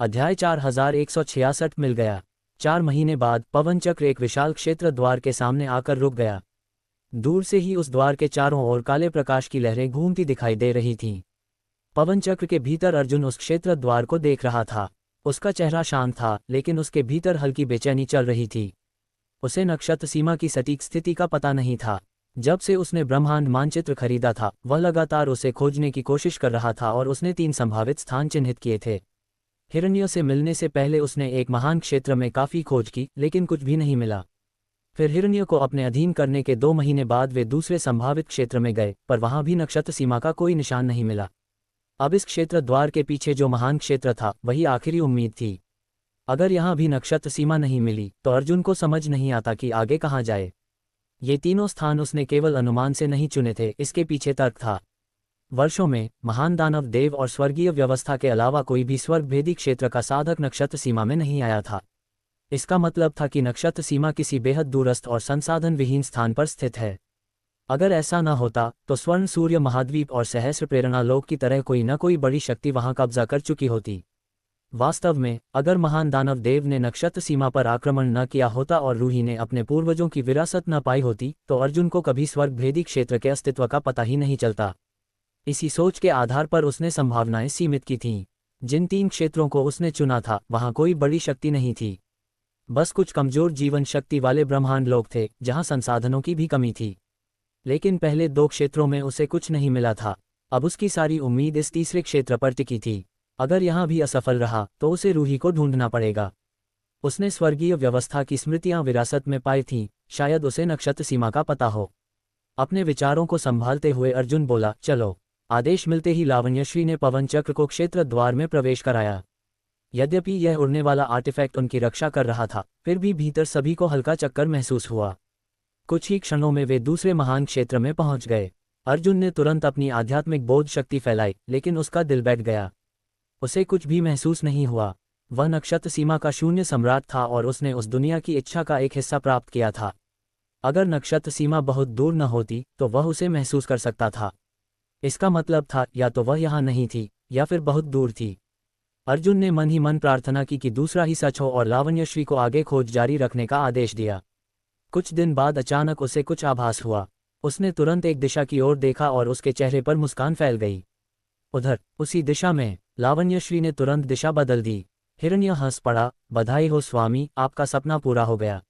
अध्याय 4166 मिल गया। 4 महीने बाद पवन चक्र एक विशाल क्षेत्र द्वार के सामने आकर रुक गया। दूर से ही उस द्वार के चारों ओर काले प्रकाश की लहरें घूमती दिखाई दे रही थीं। पवन चक्र के भीतर अर्जुन उस क्षेत्र द्वार को देख रहा था। उसका चेहरा शांत था, लेकिन उसके भीतर हल्की बेचैनी चल रही थी। उसे नक्षत्र सीमा की सटीक स्थिति का पता नहीं था। जब से उसने ब्रह्मांड मानचित्र खरीदा था, वह लगातार उसे खोजने की कोशिश कर रहा था और उसने 3 संभावित स्थान चिन्हित किए थे। हिरण्य से मिलने से पहले उसने एक महान क्षेत्र में काफ़ी खोज की, लेकिन कुछ भी नहीं मिला। फिर हिरण्य को अपने अधीन करने के 2 महीने बाद वे दूसरे संभावित क्षेत्र में गए, पर वहां भी नक्षत्र सीमा का कोई निशान नहीं मिला। अब इस क्षेत्र द्वार के पीछे जो महान क्षेत्र था, वही आखिरी उम्मीद थी। अगर यहाँ भी नक्षत्र सीमा नहीं मिली, तो अर्जुन को समझ नहीं आता कि आगे कहाँ जाए। ये तीनों स्थान उसने केवल अनुमान से नहीं चुने थे, इसके पीछे तर्क था। वर्षों में महान दानव देव और स्वर्गीय व्यवस्था के अलावा कोई भी स्वर्गभेदी क्षेत्र का साधक नक्षत्र सीमा में नहीं आया था। इसका मतलब था कि नक्षत्र सीमा किसी बेहद दूरस्थ और संसाधन विहीन स्थान पर स्थित है। अगर ऐसा न होता, तो स्वर्ण सूर्य महाद्वीप और सहस्र प्रेरणा लोक की तरह कोई न कोई बड़ी शक्ति वहां कब्जा कर चुकी होती। वास्तव में, अगर महान दानव देव ने नक्षत्र सीमा पर आक्रमण न किया होता और रूही ने अपने पूर्वजों की विरासत न पाई होती, तो अर्जुन को कभी स्वर्गभेदी क्षेत्र के अस्तित्व का पता ही नहीं चलता। इसी सोच के आधार पर उसने संभावनाएं सीमित की थीं। जिन 3 क्षेत्रों को उसने चुना था, वहां कोई बड़ी शक्ति नहीं थी। बस कुछ कमजोर जीवन शक्ति वाले ब्रह्मांड लोक थे, जहां संसाधनों की भी कमी थी। लेकिन पहले 2 क्षेत्रों में उसे कुछ नहीं मिला था। अब उसकी सारी उम्मीद इस तीसरे क्षेत्र पर टिकी थी। अगर यहाँ भी असफल रहा, तो उसे रूही को ढूंढना पड़ेगा। उसने स्वर्गीय व्यवस्था की स्मृतियां विरासत में पाई थीं, शायद उसे नक्षत्र सीमा का पता हो। अपने विचारों को संभालते हुए अर्जुन बोला, चलो। आदेश मिलते ही लावण्यश्री ने पवन चक्र को क्षेत्र द्वार में प्रवेश कराया। यद्यपि यह उड़ने वाला आर्टिफैक्ट उनकी रक्षा कर रहा था, फिर भी भीतर सभी को हल्का चक्कर महसूस हुआ। कुछ ही क्षणों में वे दूसरे महान क्षेत्र में पहुंच गए। अर्जुन ने तुरंत अपनी आध्यात्मिक बोध शक्ति फैलाई, लेकिन उसका दिल बैठ गया। उसे कुछ भी महसूस नहीं हुआ। वह नक्षत्र सीमा का शून्य सम्राट था और उसने उस दुनिया की इच्छा का एक हिस्सा प्राप्त किया था। अगर नक्षत्र सीमा बहुत दूर न होती, तो वह उसे महसूस कर सकता था। इसका मतलब था, या तो वह यहाँ नहीं थी, या फिर बहुत दूर थी। अर्जुन ने मन ही मन प्रार्थना की कि दूसरा ही सच हो और लावण्यश्री को आगे खोज जारी रखने का आदेश दिया। कुछ दिन बाद अचानक उसे कुछ आभास हुआ। उसने तुरंत एक दिशा की ओर देखा और उसके चेहरे पर मुस्कान फैल गई। उधर, उसी दिशा में, लावण्यश्री ने तुरंत दिशा बदल दी। हिरण्य हंस पड़ा, बधाई हो स्वामी, आपका सपना पूरा हो गया।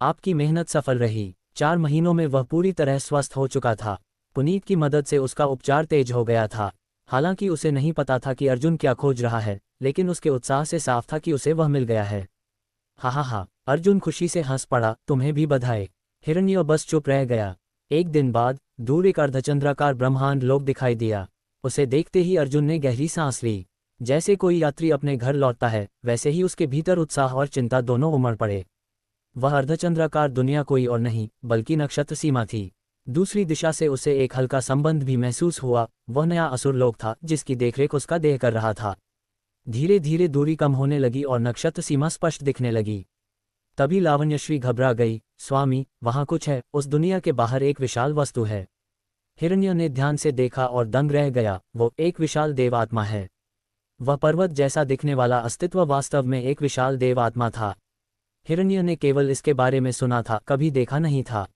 आपकी मेहनत सफल रही। 4 महीनों में वह पूरी तरह स्वस्थ हो चुका था। पुनीत की मदद से उसका उपचार तेज हो गया था। हालांकि उसे नहीं पता था कि अर्जुन क्या खोज रहा है, लेकिन उसके उत्साह से साफ था कि उसे वह मिल गया है। हा, अर्जुन खुशी से हंस पड़ा, तुम्हें भी बधाई। हिरण्य बस चुप रह गया। एक दिन बाद, दूर एक अर्धचंद्राकार ब्रह्मांड लोक दिखाई दिया। उसे देखते ही अर्जुन ने गहरी सांस ली। जैसे कोई यात्री अपने घर लौटता है, वैसे ही उसके भीतर उत्साह और चिंता दोनों उमड़ पड़े। वह अर्धचंद्राकार दुनिया कोई और नहीं, बल्कि नक्षत्र सीमा थी। दूसरी दिशा से उसे एक हल्का संबंध भी महसूस हुआ। वह नया असुर लोक था, जिसकी देखरेख उसका देह कर रहा था। धीरे धीरे दूरी कम होने लगी और नक्षत्र सीमा स्पष्ट दिखने लगी। तभी लावण्यश्री घबरा गई, स्वामी, वहां कुछ है, उस दुनिया के बाहर एक विशाल वस्तु है। हिरण्य ने ध्यान से देखा और दंग रह गया। वो एक विशाल देवात्मा है। वह पर्वत जैसा दिखने वाला अस्तित्व वास्तव में एक विशाल देवात्मा था। हिरण्य ने केवल इसके बारे में सुना था, कभी देखा नहीं था।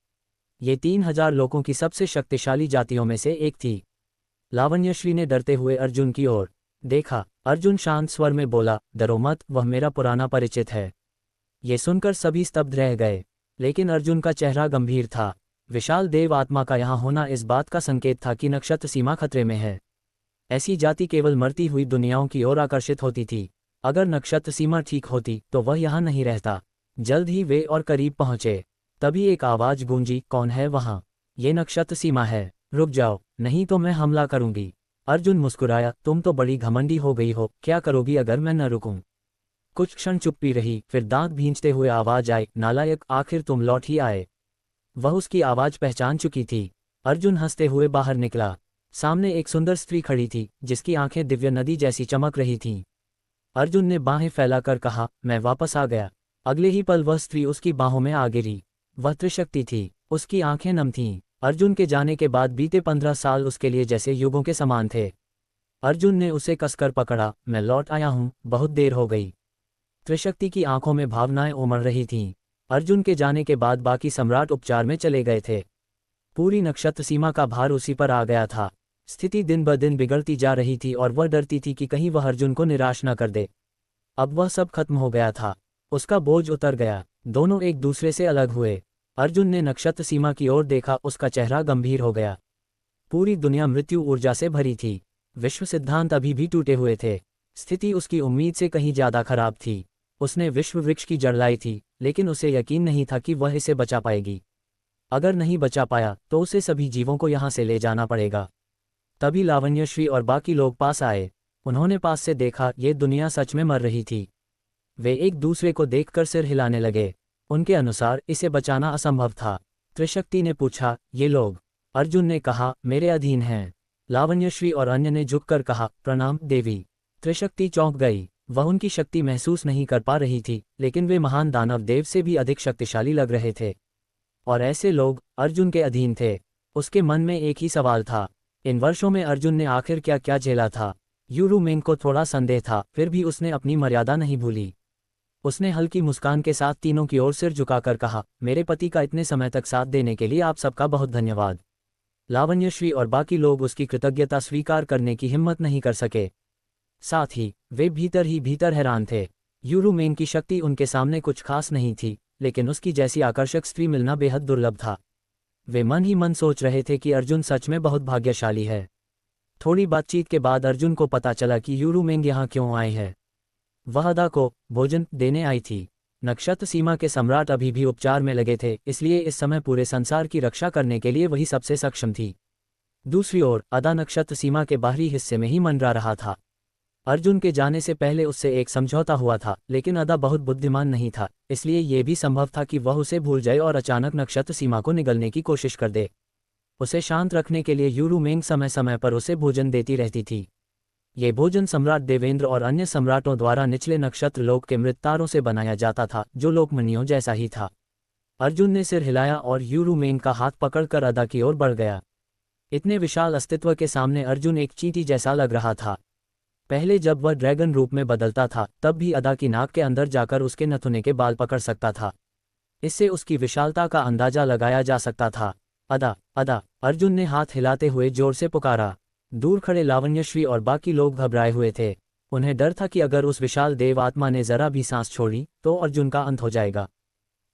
ये 3000 लोगों की सबसे शक्तिशाली जातियों में से एक थी। लावण्यश्री ने डरते हुए अर्जुन की ओर देखा। अर्जुन शांत स्वर में बोला, डरो मत, वह मेरा पुराना परिचित है। ये सुनकर सभी स्तब्ध रह गए, लेकिन अर्जुन का चेहरा गंभीर था। विशाल देव आत्मा का यहाँ होना इस बात का संकेत था कि नक्षत्र सीमा खतरे में है। ऐसी जाति केवल मरती हुई दुनियाओं की ओर आकर्षित होती थी। अगर नक्षत्र सीमा ठीक होती, तो वह यहाँ नहीं रहता। जल्द ही वे और करीब पहुंचे। तभी एक आवाज गूंजी, कौन है वहां? ये नक्षत्र सीमा है, रुक जाओ, नहीं तो मैं हमला करूंगी। अर्जुन मुस्कुराया, तुम तो बड़ी घमंडी हो गई हो, क्या करोगी अगर मैं न रुकूं? कुछ क्षण चुप्पी रही, फिर दांत भींचते हुए आवाज आई, नालायक, आखिर तुम लौट ही आए। वह उसकी आवाज पहचान चुकी थी। अर्जुन हंसते हुए बाहर निकला। सामने एक सुंदर स्त्री खड़ी थी, जिसकी आंखें दिव्य नदी जैसी चमक रही थीं। अर्जुन ने बाहें फैलाकर कहा, मैं वापस आ गया। अगले ही पल वह स्त्री उसकी बाहों में आ गिरी। वह त्रिशक्ति थी। उसकी आंखें नम थीं। अर्जुन के जाने के बाद बीते 15 साल उसके लिए जैसे युगों के समान थे। अर्जुन ने उसे कसकर पकड़ा। मैं लौट आया हूँ, बहुत देर हो गई। त्रिशक्ति की आंखों में भावनाएं उमड़ रही थीं। अर्जुन के जाने के बाद बाकी सम्राट उपचार में चले गए थे। पूरी नक्षत्र सीमा का भार उसी पर आ गया था। स्थिति दिन ब दिन बिगड़ती जा रही थी और वह डरती थी कि कहीं वह अर्जुन को निराश न कर दे। अब वह सब खत्म हो गया था। उसका बोझ उतर गया। दोनों एक दूसरे से अलग हुए। अर्जुन ने नक्षत्र सीमा की ओर देखा, उसका चेहरा गंभीर हो गया। पूरी दुनिया मृत्यु ऊर्जा से भरी थी। विश्व सिद्धांत अभी भी टूटे हुए थे। स्थिति उसकी उम्मीद से कहीं ज्यादा खराब थी। उसने विश्व वृक्ष की जड़ लाई थी, लेकिन उसे यकीन नहीं था कि वह इसे बचा पाएगी। अगर नहीं बचा पाया तो उसे सभी जीवों को यहाँ से ले जाना पड़ेगा। तभी लावण्यश्री और बाकी लोग पास आए। उन्होंने पास से देखा, ये दुनिया सच में मर रही थी। वे एक दूसरे को देखकर सिर हिलाने लगे। उनके अनुसार इसे बचाना असंभव था। त्रिशक्ति ने पूछा, ये लोग? अर्जुन ने कहा, मेरे अधीन हैं। लावण्यश्री और अन्य ने झुककर कहा, प्रणाम देवी। त्रिशक्ति चौंक गई। वह उनकी शक्ति महसूस नहीं कर पा रही थी, लेकिन वे महान दानव देव से भी अधिक शक्तिशाली लग रहे थे। और ऐसे लोग अर्जुन के अधीन थे। उसके मन में एक ही सवाल था, इन वर्षों में अर्जुन ने आखिर क्या क्या झेला था। यूरुमेंग को थोड़ा संदेह था, फिर भी उसने अपनी मर्यादा नहीं भूली। उसने हल्की मुस्कान के साथ तीनों की ओर सिर झुकाकर कहा, मेरे पति का इतने समय तक साथ देने के लिए आप सबका बहुत धन्यवाद। लावण्यश्री और बाकी लोग उसकी कृतज्ञता स्वीकार करने की हिम्मत नहीं कर सके। साथ ही वे भीतर ही भीतर हैरान थे। यूरुमेंग की शक्ति उनके सामने कुछ खास नहीं थी, लेकिन उसकी जैसी आकर्षक स्त्री मिलना बेहद दुर्लभ था। वे मन ही मन सोच रहे थे कि अर्जुन सच में बहुत भाग्यशाली है। थोड़ी बातचीत के बाद अर्जुन को पता चला कि यूरुमेंग यहाँ क्यों आए हैं। वह अदा को भोजन देने आई थी। नक्षत्र सीमा के सम्राट अभी भी उपचार में लगे थे, इसलिए इस समय पूरे संसार की रक्षा करने के लिए वही सबसे सक्षम थी। दूसरी ओर अदा नक्षत्र सीमा के बाहरी हिस्से में ही मंडरा रहा था। अर्जुन के जाने से पहले उससे एक समझौता हुआ था, लेकिन अदा बहुत बुद्धिमान नहीं था, इसलिए यह भी संभव था कि वह उसे भूल जाए और अचानक नक्षत्र सीमा को निगलने की कोशिश कर दे। उसे शांत रखने के लिए यूरुमेंग समय समय पर उसे भोजन देती रहती थी। ये भोजन सम्राट देवेंद्र और अन्य सम्राटों द्वारा निचले नक्षत्र लोक के मृत तारों से बनाया जाता था, जो लोकमणियों जैसा ही था। अर्जुन ने सिर हिलाया और यूरुमेंग का हाथ पकड़कर अदा की ओर बढ़ गया। इतने विशाल अस्तित्व के सामने अर्जुन एक चींटी जैसा लग रहा था। पहले जब वह ड्रैगन रूप में बदलता था, तब भी अदा की नाक के अंदर जाकर उसके नथुने के बाल पकड़ सकता था। इससे उसकी विशालता का अंदाजा लगाया जा सकता था। अदा, अदा, अर्जुन ने हाथ हिलाते हुए जोर से पुकारा। दूर खड़े लावण्यश्री और बाकी लोग घबराए हुए थे। उन्हें डर था कि अगर उस विशाल देव आत्मा ने जरा भी सांस छोड़ी तो अर्जुन का अंत हो जाएगा।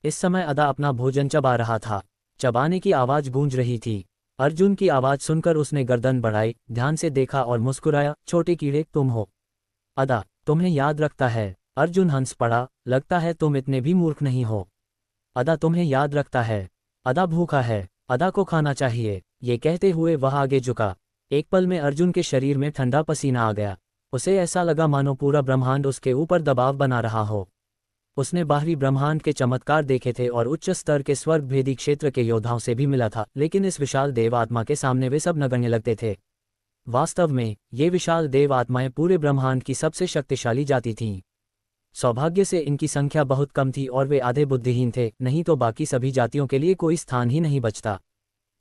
इस समय अदा अपना भोजन चबा रहा था। चबाने की आवाज गूंज रही थी। अर्जुन की आवाज सुनकर उसने गर्दन बढ़ाई, ध्यान से देखा और मुस्कुराया, छोटे कीड़े तुम हो? अदा, तुम्हें याद रखता है। अर्जुन हंस पड़ा, लगता है तुम इतने भी मूर्ख नहीं हो। अदा तुम्हें याद रखता है। अदा भूखा है, अदा को खाना चाहिए। ये कहते हुए वह आगे झुका। एक पल में अर्जुन के शरीर में ठंडा पसीना आ गया। उसे ऐसा लगा मानो पूरा ब्रह्मांड उसके ऊपर दबाव बना रहा हो। उसने बाहरी ब्रह्मांड के चमत्कार देखे थे और उच्च स्तर के स्वर्ग भेदी क्षेत्र के योद्धाओं से भी मिला था, लेकिन इस विशाल देव आत्मा के सामने वे सब नगण्य लगते थे। वास्तव में ये विशाल देव आत्माएं पूरे ब्रह्मांड की सबसे शक्तिशाली जाति थीं। सौभाग्य से इनकी संख्या बहुत कम थी और वे आधे बुद्धिहीन थे, नहीं तो बाकी सभी जातियों के लिए कोई स्थान ही नहीं बचता।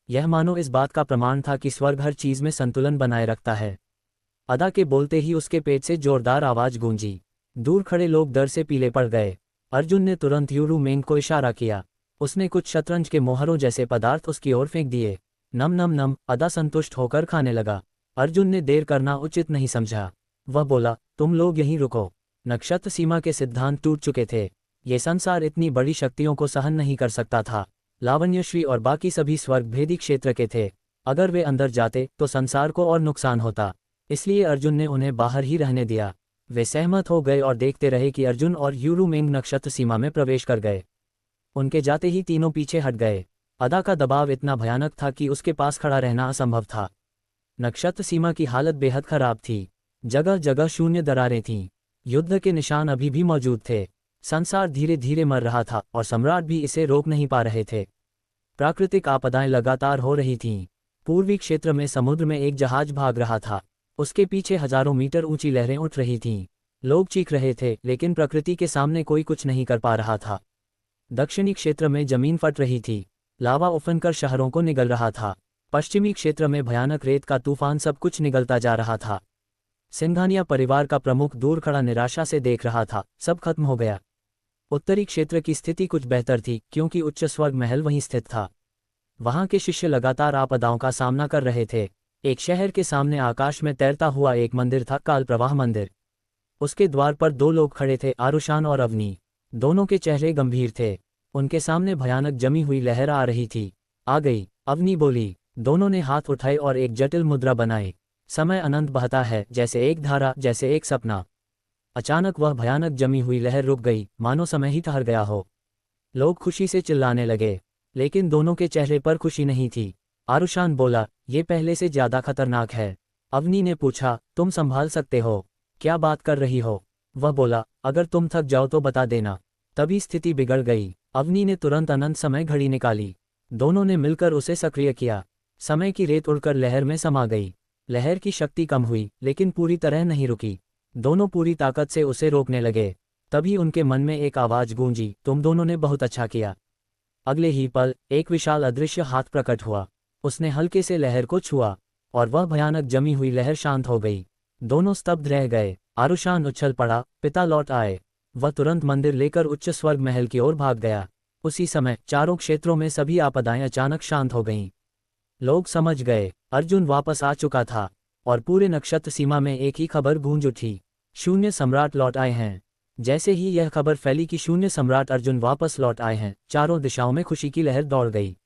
यह मानो इस बात का प्रमाण था कि स्वर्ग हर चीज में संतुलन बनाए रखता है। अदा के बोलते ही उसके पेट से जोरदार आवाज गूंजी। दूर खड़े लोग डर से पीले पड़ गए। अर्जुन ने तुरंत यूरुमेंग को इशारा किया। उसने कुछ शतरंज के मोहरों जैसे पदार्थ उसकी ओर फेंक दिए। नम नम नम, अदा संतुष्ट होकर खाने लगा। अर्जुन ने देर करना उचित नहीं समझा। वह बोला, तुम लोग यहीं रुको। नक्षत्र सीमा के सिद्धांत टूट चुके थे। ये संसार इतनी बड़ी शक्तियों को सहन नहीं कर सकता था। लावण्यश्री और बाकी सभी स्वर्ग भेदी क्षेत्र के थे। अगर वे अंदर जाते तो संसार को और नुकसान होता, इसलिए अर्जुन ने उन्हें बाहर ही रहने दिया। वे सहमत हो गए और देखते रहे कि अर्जुन और यूरुमेंग नक्षत्र सीमा में प्रवेश कर गए। उनके जाते ही तीनों पीछे हट गए। अदा का दबाव इतना भयानक था कि उसके पास खड़ा रहना असंभव था। नक्षत्र सीमा की हालत बेहद खराब थी। जगह जगह शून्य दरारें थीं। युद्ध के निशान अभी भी मौजूद थे। संसार धीरे धीरे मर रहा था और सम्राट भी इसे रोक नहीं पा रहे थे। प्राकृतिक आपदाएं लगातार हो रही थीं। पूर्वी क्षेत्र में समुद्र में एक जहाज भाग रहा था। उसके पीछे हजारों मीटर ऊंची लहरें उठ रही थीं। लोग चीख रहे थे, लेकिन प्रकृति के सामने कोई कुछ नहीं कर पा रहा था। दक्षिणी क्षेत्र में जमीन फट रही थी। लावा उफनकर शहरों को निगल रहा था। पश्चिमी क्षेत्र में भयानक रेत का तूफान सब कुछ निगलता जा रहा था। सिंघानिया परिवार का प्रमुख दूर खड़ा निराशा से देख रहा था। सब खत्म हो गया। उत्तरी क्षेत्र की स्थिति कुछ बेहतर थी क्योंकि उच्च स्वर्ग महल वहीं स्थित था। वहां के शिष्य लगातार आपदाओं का सामना कर रहे थे। एक शहर के सामने आकाश में तैरता हुआ एक मंदिर था, काल प्रवाह मंदिर। उसके द्वार पर दो लोग खड़े थे, आरुषान और अवनी। दोनों के चेहरे गंभीर थे। उनके सामने भयानक जमी हुई लहर आ रही थी। आ गई, अवनी बोली। दोनों ने हाथ उठाए और एक जटिल मुद्रा बनाई। समय अनंत बहता है, जैसे एक धारा, जैसे एक सपना। अचानक वह भयानक जमी हुई लहर रुक गई, मानो समय ही ठहर गया हो। लोग खुशी से चिल्लाने लगे, लेकिन दोनों के चेहरे पर खुशी नहीं थी। आरुषान बोला, ये पहले से ज्यादा खतरनाक है। अवनी ने पूछा, तुम संभाल सकते हो? क्या बात कर रही हो? वह बोला, अगर तुम थक जाओ तो बता देना। तभी स्थिति बिगड़ गई। अवनी ने तुरंत अनंत समय घड़ी निकाली। दोनों ने मिलकर उसे सक्रिय किया। समय की रेत उड़कर लहर में समा गई। लहर की शक्ति कम हुई, लेकिन पूरी तरह नहीं रुकी। दोनों पूरी ताकत से उसे रोकने लगे। तभी उनके मन में एक आवाज गूंजी, तुम दोनों ने बहुत अच्छा किया। अगले ही पल एक विशाल अदृश्य हाथ प्रकट हुआ। उसने हल्के से लहर को छुआ और वह भयानक जमी हुई लहर शांत हो गई। दोनों स्तब्ध रह गए। आरुषान उछल पड़ा, पिता लौट आए। वह तुरंत मंदिर लेकर उच्च स्वर्ग महल की ओर भाग गया। उसी समय चारों क्षेत्रों में सभी आपदाएं अचानक शांत हो गईं। लोग समझ गए, अर्जुन वापस आ चुका था। और पूरे नक्षत्र सीमा में एक ही खबर गूंज उठी, शून्य सम्राट लौट आए हैं। जैसे ही यह खबर फैली कि शून्य सम्राट अर्जुन वापस लौट आए हैं, चारों दिशाओं में खुशी की लहर दौड़ गई।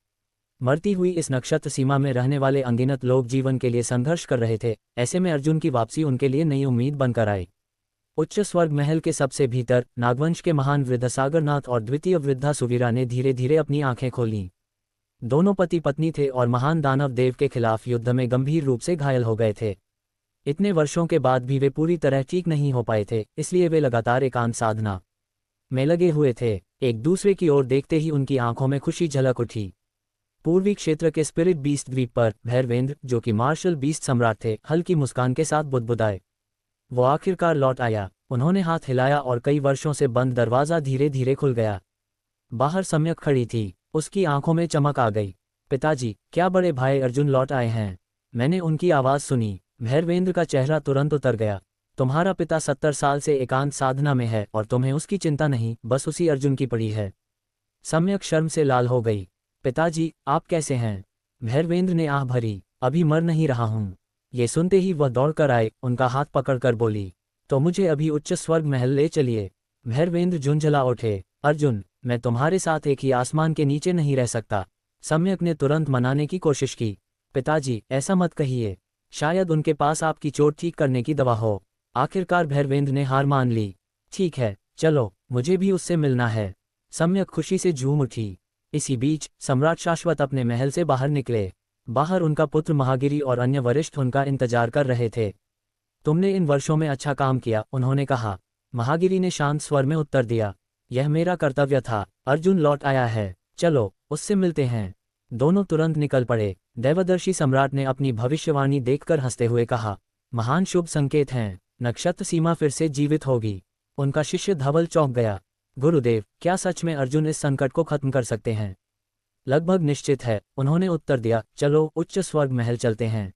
मरती हुई इस नक्षत्र सीमा में रहने वाले अनगिनत लोग जीवन के लिए संघर्ष कर रहे थे। ऐसे में अर्जुन की वापसी उनके लिए नई उम्मीद बनकर आई। उच्च स्वर्ग महल के सबसे भीतर नागवंश के महान वृद्ध सागरनाथ और द्वितीय वृद्धा सुवीरा ने धीरे धीरे अपनी आंखें खोलीं। दोनों पति पत्नी थे और महान दानव देव के खिलाफ युद्ध में गंभीर रूप से घायल हो गए थे। इतने वर्षों के बाद भी वे पूरी तरह ठीक नहीं हो पाए थे, इसलिए वे लगातार एकांत साधना में लगे हुए थे। एक दूसरे की ओर देखते ही उनकी आंखों में खुशी झलक उठी। पूर्वी क्षेत्र के स्पिरिट बीस्ट द्वीप पर भैरवेंद्र, जो कि मार्शल बीस्ट सम्राट थे, हल्की मुस्कान के साथ बुदबुदाए। वो आखिरकार लौट आया। उन्होंने हाथ हिलाया और कई वर्षों से बंद दरवाजा धीरे धीरे खुल गया। बाहर सम्यक खड़ी थी। उसकी आंखों में चमक आ गई। पिताजी, क्या बड़े भाई अर्जुन लौट आए हैं? मैंने उनकी आवाज़ सुनी। भैरवेंद्र का चेहरा तुरंत उतर गया। तुम्हारा पिता 70 साल से एकांत साधना में है और तुम्हें उसकी चिंता नहीं, बस उसी अर्जुन की पड़ी है। सम्यक शर्म से लाल हो गई। पिताजी, आप कैसे हैं? भैरवेंद्र ने आह भरी। अभी मर नहीं रहा हूँ। ये सुनते ही वह दौड़कर आए, उनका हाथ पकड़कर बोली, तो मुझे अभी उच्च स्वर्ग महल ले चलिए। भैरवेंद्र झुंझला उठे। अर्जुन, मैं तुम्हारे साथ एक ही आसमान के नीचे नहीं रह सकता। सम्यक ने तुरंत मनाने की कोशिश की। पिताजी, ऐसा मत कहिए। शायद उनके पास आपकी चोट ठीक करने की दवा हो। आखिरकार भैरवेंद्र ने हार मान ली। ठीक है, चलो, मुझे भी उससे मिलना है। सम्यक खुशी से झूम उठी। इसी बीच सम्राट शाश्वत अपने महल से बाहर निकले। बाहर उनका पुत्र महागिरी और अन्य वरिष्ठ उनका इंतजार कर रहे थे। तुमने इन वर्षों में अच्छा काम किया, उन्होंने कहा। महागिरी ने शांत स्वर में उत्तर दिया, यह मेरा कर्तव्य था। अर्जुन लौट आया है, चलो उससे मिलते हैं। दोनों तुरंत निकल पड़े। देवदर्शी सम्राट ने अपनी भविष्यवाणी देखकर हंसते हुए कहा, महान शुभ संकेत हैं, नक्षत्र सीमा फिर से जीवित होगी। उनका शिष्य धवल चौंक गया। गुरुदेव, क्या सच में अर्जुन इस संकट को खत्म कर सकते हैं? लगभग निश्चित है, उन्होंने उत्तर दिया। चलो उच्च स्वर्ग महल चलते हैं।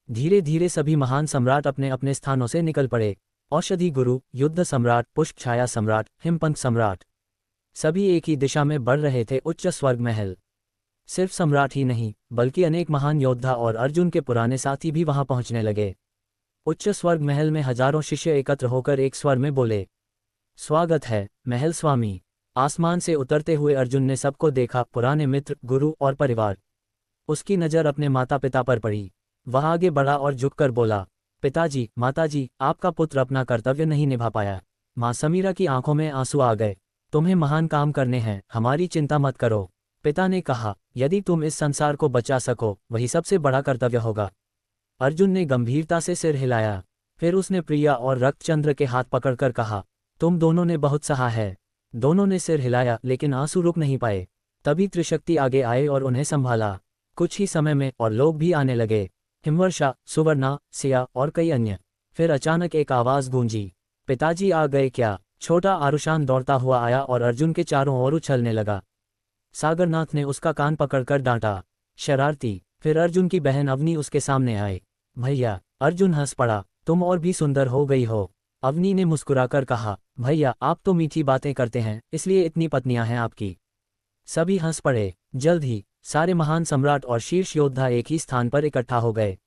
धीरे धीरे सभी महान सम्राट अपने अपने स्थानों से निकल पड़े। औषधि गुरु, युद्ध सम्राट, पुष्प छाया सम्राट, हिमपंत सम्राट, सभी एक ही दिशा में बढ़ रहे थे, उच्च स्वर्ग महल। सिर्फ सम्राट ही नहीं, बल्कि अनेक महान योद्धा और अर्जुन के पुराने साथी भी वहां पहुंचने लगे। उच्च स्वर्ग महल में हजारों शिष्य एकत्र होकर एक स्वर में बोले, स्वागत है महल स्वामी। आसमान से उतरते हुए अर्जुन ने सबको देखा, पुराने मित्र, गुरु और परिवार। उसकी नज़र अपने माता पिता पर पड़ी। वह आगे बढ़ा और झुककर बोला, पिताजी, माताजी, आपका पुत्र अपना कर्तव्य नहीं निभा पाया। माँ समीरा की आंखों में आंसू आ गए। तुम्हें महान काम करने हैं, हमारी चिंता मत करो। पिता ने कहा, यदि तुम इस संसार को बचा सको, वही सबसे बड़ा कर्तव्य होगा। अर्जुन ने गंभीरता से सिर हिलाया। फिर उसने प्रिया और रक्तचंद्र के हाथ पकड़कर कहा, तुम दोनों ने बहुत सहा है। दोनों ने सिर हिलाया, लेकिन आंसू रुक नहीं पाए। तभी त्रिशक्ति आगे आए और उन्हें संभाला। कुछ ही समय में और लोग भी आने लगे, हिमवर्षा, सुवर्णा, सिया और कई अन्य। फिर अचानक एक आवाज गूंजी, पिताजी आ गए क्या? छोटा आरुषान दौड़ता हुआ आया और अर्जुन के चारों ओर उछलने लगा। सागरनाथ ने उसका कान पकड़कर डांटा, शरारती। फिर अर्जुन की बहन अवनी उसके सामने आए। भैया, अर्जुन हंस पड़ा, तुम और भी सुंदर हो गई हो। अवनी ने मुस्कुराकर कहा, भैया आप तो मीठी बातें करते हैं, इसलिए इतनी पत्नियां हैं आपकी। सभी हंस पड़े। जल्द ही सारे महान सम्राट और शीर्ष योद्धा एक ही स्थान पर इकट्ठा हो गए।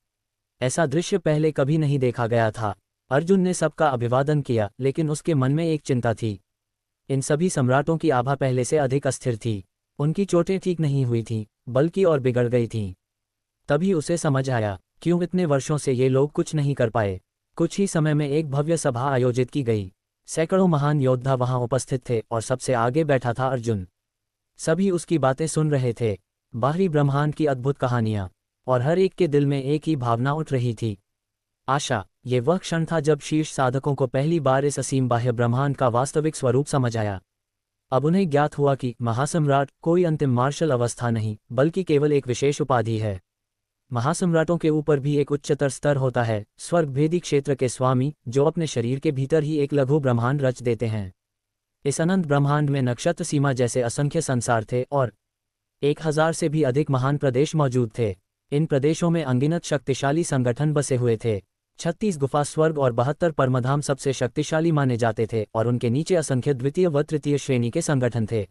ऐसा दृश्य पहले कभी नहीं देखा गया था। अर्जुन ने सबका अभिवादन किया, लेकिन उसके मन में एक चिंता थी। इन सभी सम्राटों की आभा पहले से अधिक अस्थिर थी। उनकी चोटें ठीक नहीं हुई थीं, बल्कि और बिगड़ गई थीं। तभी उसे समझ आया, क्यों इतने वर्षों से ये लोग कुछ नहीं कर पाए। कुछ ही समय में एक भव्य सभा आयोजित की गई। सैकड़ों महान योद्धा वहां उपस्थित थे और सबसे आगे बैठा था अर्जुन। सभी उसकी बातें सुन रहे थे, बाहरी ब्रह्मांड की अद्भुत कहानियां, और हर एक के दिल में एक ही भावना उठ रही थी, आशा। ये वह क्षण था जब शीर्ष साधकों को पहली बार इस असीम बाह्य ब्रह्मांड का वास्तविक स्वरूप समझ आया। अब उन्हें ज्ञात हुआ कि महासम्राट कोई अंतिम मार्शल अवस्था नहीं, बल्कि केवल एक विशेष उपाधि है। महासम्राटों के ऊपर भी एक उच्चतर स्तर होता है, स्वर्गभेदी क्षेत्र के स्वामी, जो अपने शरीर के भीतर ही एक लघु ब्रह्मांड रच देते हैं। इस अनंत ब्रह्मांड में नक्षत्र सीमा जैसे असंख्य संसार थे और 1000 से भी अधिक महान प्रदेश मौजूद थे। इन प्रदेशों में अनगिनत शक्तिशाली संगठन बसे हुए थे। 36 गुफा स्वर्ग और 72 परमधाम सबसे शक्तिशाली माने जाते थे, और उनके नीचे असंख्य द्वितीय व तृतीय श्रेणी के संगठन थे।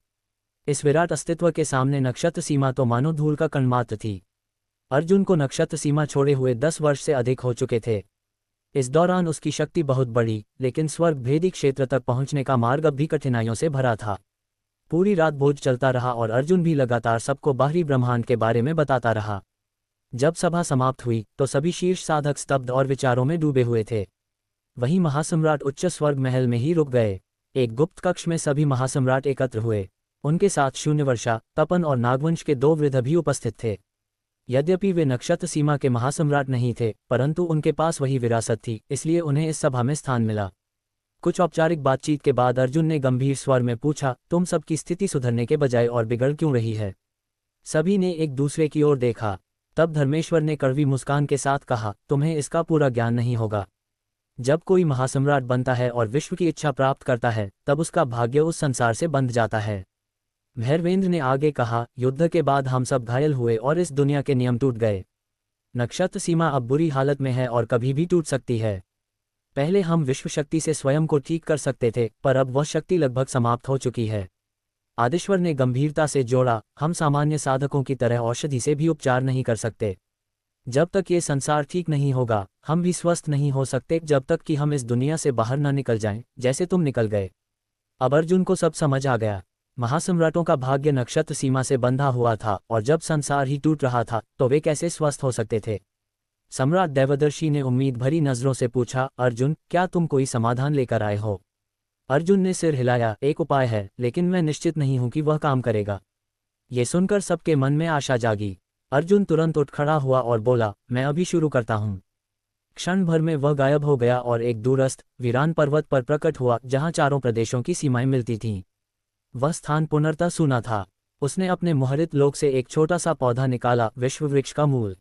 इस विराट अस्तित्व के सामने नक्षत्र सीमा तो मानो धूल का कण मात्र थी। अर्जुन को नक्षत्र सीमा छोड़े हुए 10 वर्ष से अधिक हो चुके थे। इस दौरान उसकी शक्ति बहुत बढ़ी, लेकिन स्वर्ग भेदी क्षेत्र तक पहुंचने का मार्ग अब भी कठिनाइयों से भरा था। पूरी रात भोज चलता रहा और अर्जुन भी लगातार सबको बाहरी ब्रह्मांड के बारे में बताता रहा। जब सभा समाप्त हुई तो सभी शीर्ष साधक स्तब्ध और विचारों में डूबे हुए थे। वहीं महासम्राट उच्च स्वर्ग महल में ही रुक गए। एक गुप्त कक्ष में सभी महासम्राट एकत्र हुए। उनके साथ शून्यवर्षा, तपन और नागवंश के 2 वृद्ध भी उपस्थित थे। यद्यपि वे नक्षत्र सीमा के महासम्राट नहीं थे, परंतु उनके पास वही विरासत थी, इसलिए उन्हें इस सभा में स्थान मिला। कुछ औपचारिक बातचीत के बाद अर्जुन ने गंभीर स्वर में पूछा, तुम सबकी स्थिति सुधरने के बजाय और बिगड़ क्यों रही है? सभी ने एक दूसरे की ओर देखा। तब धर्मेश्वर ने कड़वी मुस्कान के साथ कहा, तुम्हें इसका पूरा ज्ञान नहीं होगा। जब कोई महासम्राट बनता है और विश्व की इच्छा प्राप्त करता है, तब उसका भाग्य उस संसार से बंध जाता है। भैरवेंद्र ने आगे कहा, युद्ध के बाद हम सब घायल हुए और इस दुनिया के नियम टूट गए। नक्षत्र सीमा अब बुरी हालत में है और कभी भी टूट सकती है। पहले हम विश्व शक्ति से स्वयं को ठीक कर सकते थे, पर अब वह शक्ति लगभग समाप्त हो चुकी है। आदिश्वर ने गंभीरता से जोड़ा, हम सामान्य साधकों की तरह औषधि से भी उपचार नहीं कर सकते। जब तक ये संसार ठीक नहीं होगा, हम भी स्वस्थ नहीं हो सकते, जब तक कि हम इस दुनिया से बाहर न निकल जाएं, जैसे तुम निकल गए। अब अर्जुन को सब समझ आ गया। महासम्राटों का भाग्य नक्षत्र सीमा से बंधा हुआ था, और जब संसार ही टूट रहा था तो वे कैसे स्वस्थ हो सकते थे? सम्राट देवदर्शी ने उम्मीद भरी नजरों से पूछा, अर्जुन, क्या तुम कोई समाधान लेकर आए हो? अर्जुन ने सिर हिलाया, एक उपाय है, लेकिन मैं निश्चित नहीं हूं कि वह काम करेगा। ये सुनकर सबके मन में आशा जागी। अर्जुन तुरंत उठ खड़ा हुआ और बोला, मैं अभी शुरू करता हूं। क्षण भर में वह गायब हो गया और एक दूरस्थ वीरान पर्वत पर प्रकट हुआ, जहां चारों प्रदेशों की सीमाएं मिलती थीं। वह स्थान पुनर्तः सूना था। उसने अपने मुहरित लोक से एक छोटा सा पौधा निकाला, विश्व वृक्ष का मूल।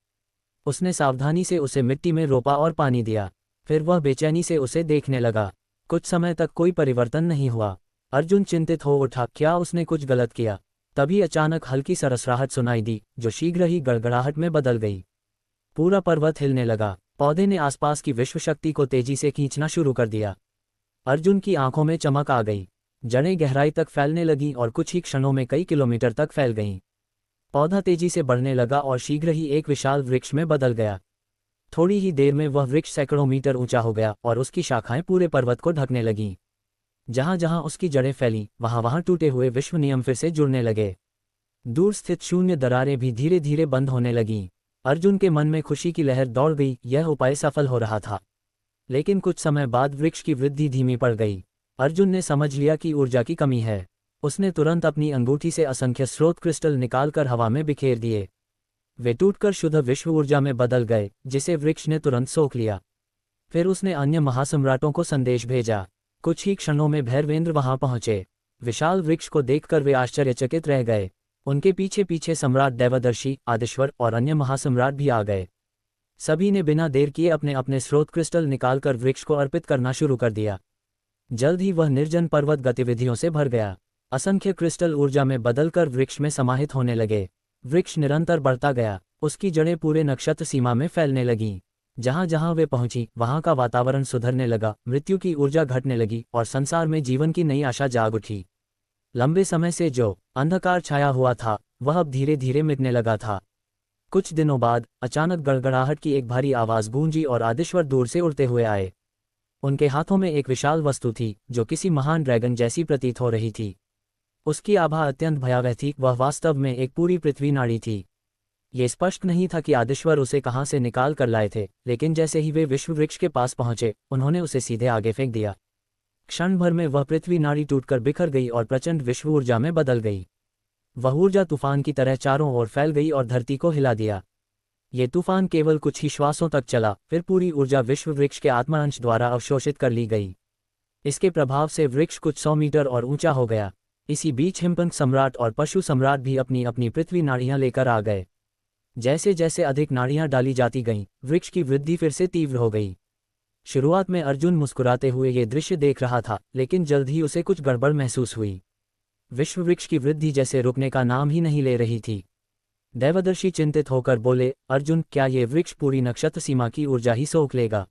उसने सावधानी से उसे मिट्टी में रोपा और पानी दिया। फिर वह बेचैनी से उसे देखने लगा। कुछ समय तक कोई परिवर्तन नहीं हुआ। अर्जुन चिंतित हो उठा, क्या उसने कुछ गलत किया? तभी अचानक हल्की सरसराहट सुनाई दी, जो शीघ्र ही गड़गड़ाहट में बदल गई। पूरा पर्वत हिलने लगा। पौधे ने आसपास की विश्व शक्ति को तेजी से खींचना शुरू कर दिया। अर्जुन की आंखों में चमक आ गई। जड़ें गहराई तक फैलने लगीं और कुछ ही क्षणों में कई किलोमीटर तक फैल गईं। पौधा तेजी से बढ़ने लगा और शीघ्र ही एक विशाल वृक्ष में बदल गया। थोड़ी ही देर में वह वृक्ष सैकड़ों मीटर ऊंचा हो गया और उसकी शाखाएं पूरे पर्वत को ढकने लगीं। जहां जहां उसकी जड़ें फैलीं, वहां वहां टूटे हुए विश्व नियम फिर से जुड़ने लगे। दूर स्थित शून्य दरारें भी धीरे धीरे बंद होने लगीं। अर्जुन के मन में खुशी की लहर दौड़ गई। यह उपाय सफल हो रहा था। लेकिन कुछ समय बाद वृक्ष की वृद्धि धीमी पड़ गई। अर्जुन ने समझ लिया कि ऊर्जा की कमी है। उसने तुरंत अपनी अंगूठी से असंख्य स्रोत क्रिस्टल निकालकर हवा में बिखेर दिए। वे टूटकर शुद्ध विश्व ऊर्जा में बदल गए, जिसे वृक्ष ने तुरंत सोख लिया। फिर उसने अन्य महासम्राटों को संदेश भेजा। कुछ ही क्षणों में भैरवेंद्र वहां पहुंचे। विशाल वृक्ष को देखकर वे आश्चर्यचकित रह गए। उनके पीछे पीछे सम्राट देवदर्शी, आदिश्वर और अन्य महासम्राट भी आ गए। सभी ने बिना देर किए अपने अपने स्रोत क्रिस्टल निकालकर वृक्ष को अर्पित करना शुरू कर दिया। जल्द ही वह निर्जन पर्वत गतिविधियों से भर गया। असंख्य क्रिस्टल ऊर्जा में बदलकर वृक्ष में समाहित होने लगे। वृक्ष निरंतर बढ़ता गया। उसकी जड़ें पूरे नक्षत्र सीमा में फैलने लगीं। जहां जहां वे पहुंची वहां का वातावरण सुधरने लगा, मृत्यु की ऊर्जा घटने लगी और संसार में जीवन की नई आशा जाग उठी। लंबे समय से जो अंधकार छाया हुआ था वह अब धीरे धीरे मिटने लगा था। कुछ दिनों बाद अचानक गड़गड़ाहट की एक भारी आवाज गूंजी और आदिश्वर दूर से उड़ते हुए आए। उनके हाथों में एक विशाल वस्तु थी जो किसी महान ड्रैगन जैसी प्रतीत हो रही थी। उसकी आभा अत्यंत भयावह थी, वह वास्तव में एक पूरी पृथ्वी नाड़ी थी। ये स्पष्ट नहीं था कि आदिश्वर उसे कहाँ से निकाल कर लाए थे, लेकिन जैसे ही वे विश्व वृक्ष के पास पहुंचे उन्होंने उसे सीधे आगे फेंक दिया। क्षण भर में वह पृथ्वी नाड़ी टूटकर बिखर गई और प्रचंड विश्व ऊर्जा में बदल गई। वह ऊर्जा तूफान की तरह चारों ओर फैल गई और धरती को हिला दिया। ये तूफान केवल कुछ ही श्वासों तक चला, फिर पूरी ऊर्जा विश्व वृक्ष के आत्मा अंश द्वारा अवशोषित कर ली गई। इसके प्रभाव से वृक्ष कुछ 100 मीटर और ऊंचा हो गया। इसी बीच हिमपंख सम्राट और पशु सम्राट भी अपनी अपनी पृथ्वी नाड़ियां लेकर आ गए। जैसे जैसे अधिक नाड़ियां डाली जाती गईं, वृक्ष की वृद्धि फिर से तीव्र हो गई। शुरुआत में अर्जुन मुस्कुराते हुए ये दृश्य देख रहा था, लेकिन जल्द ही उसे कुछ गड़बड़ महसूस हुई। विश्व वृक्ष की वृद्धि जैसे रुकने का नाम ही नहीं ले रही थी। देवदर्शी चिंतित होकर बोले, अर्जुन, क्या ये वृक्ष पूरी नक्षत्र सीमा की ऊर्जा ही सोख लेगा?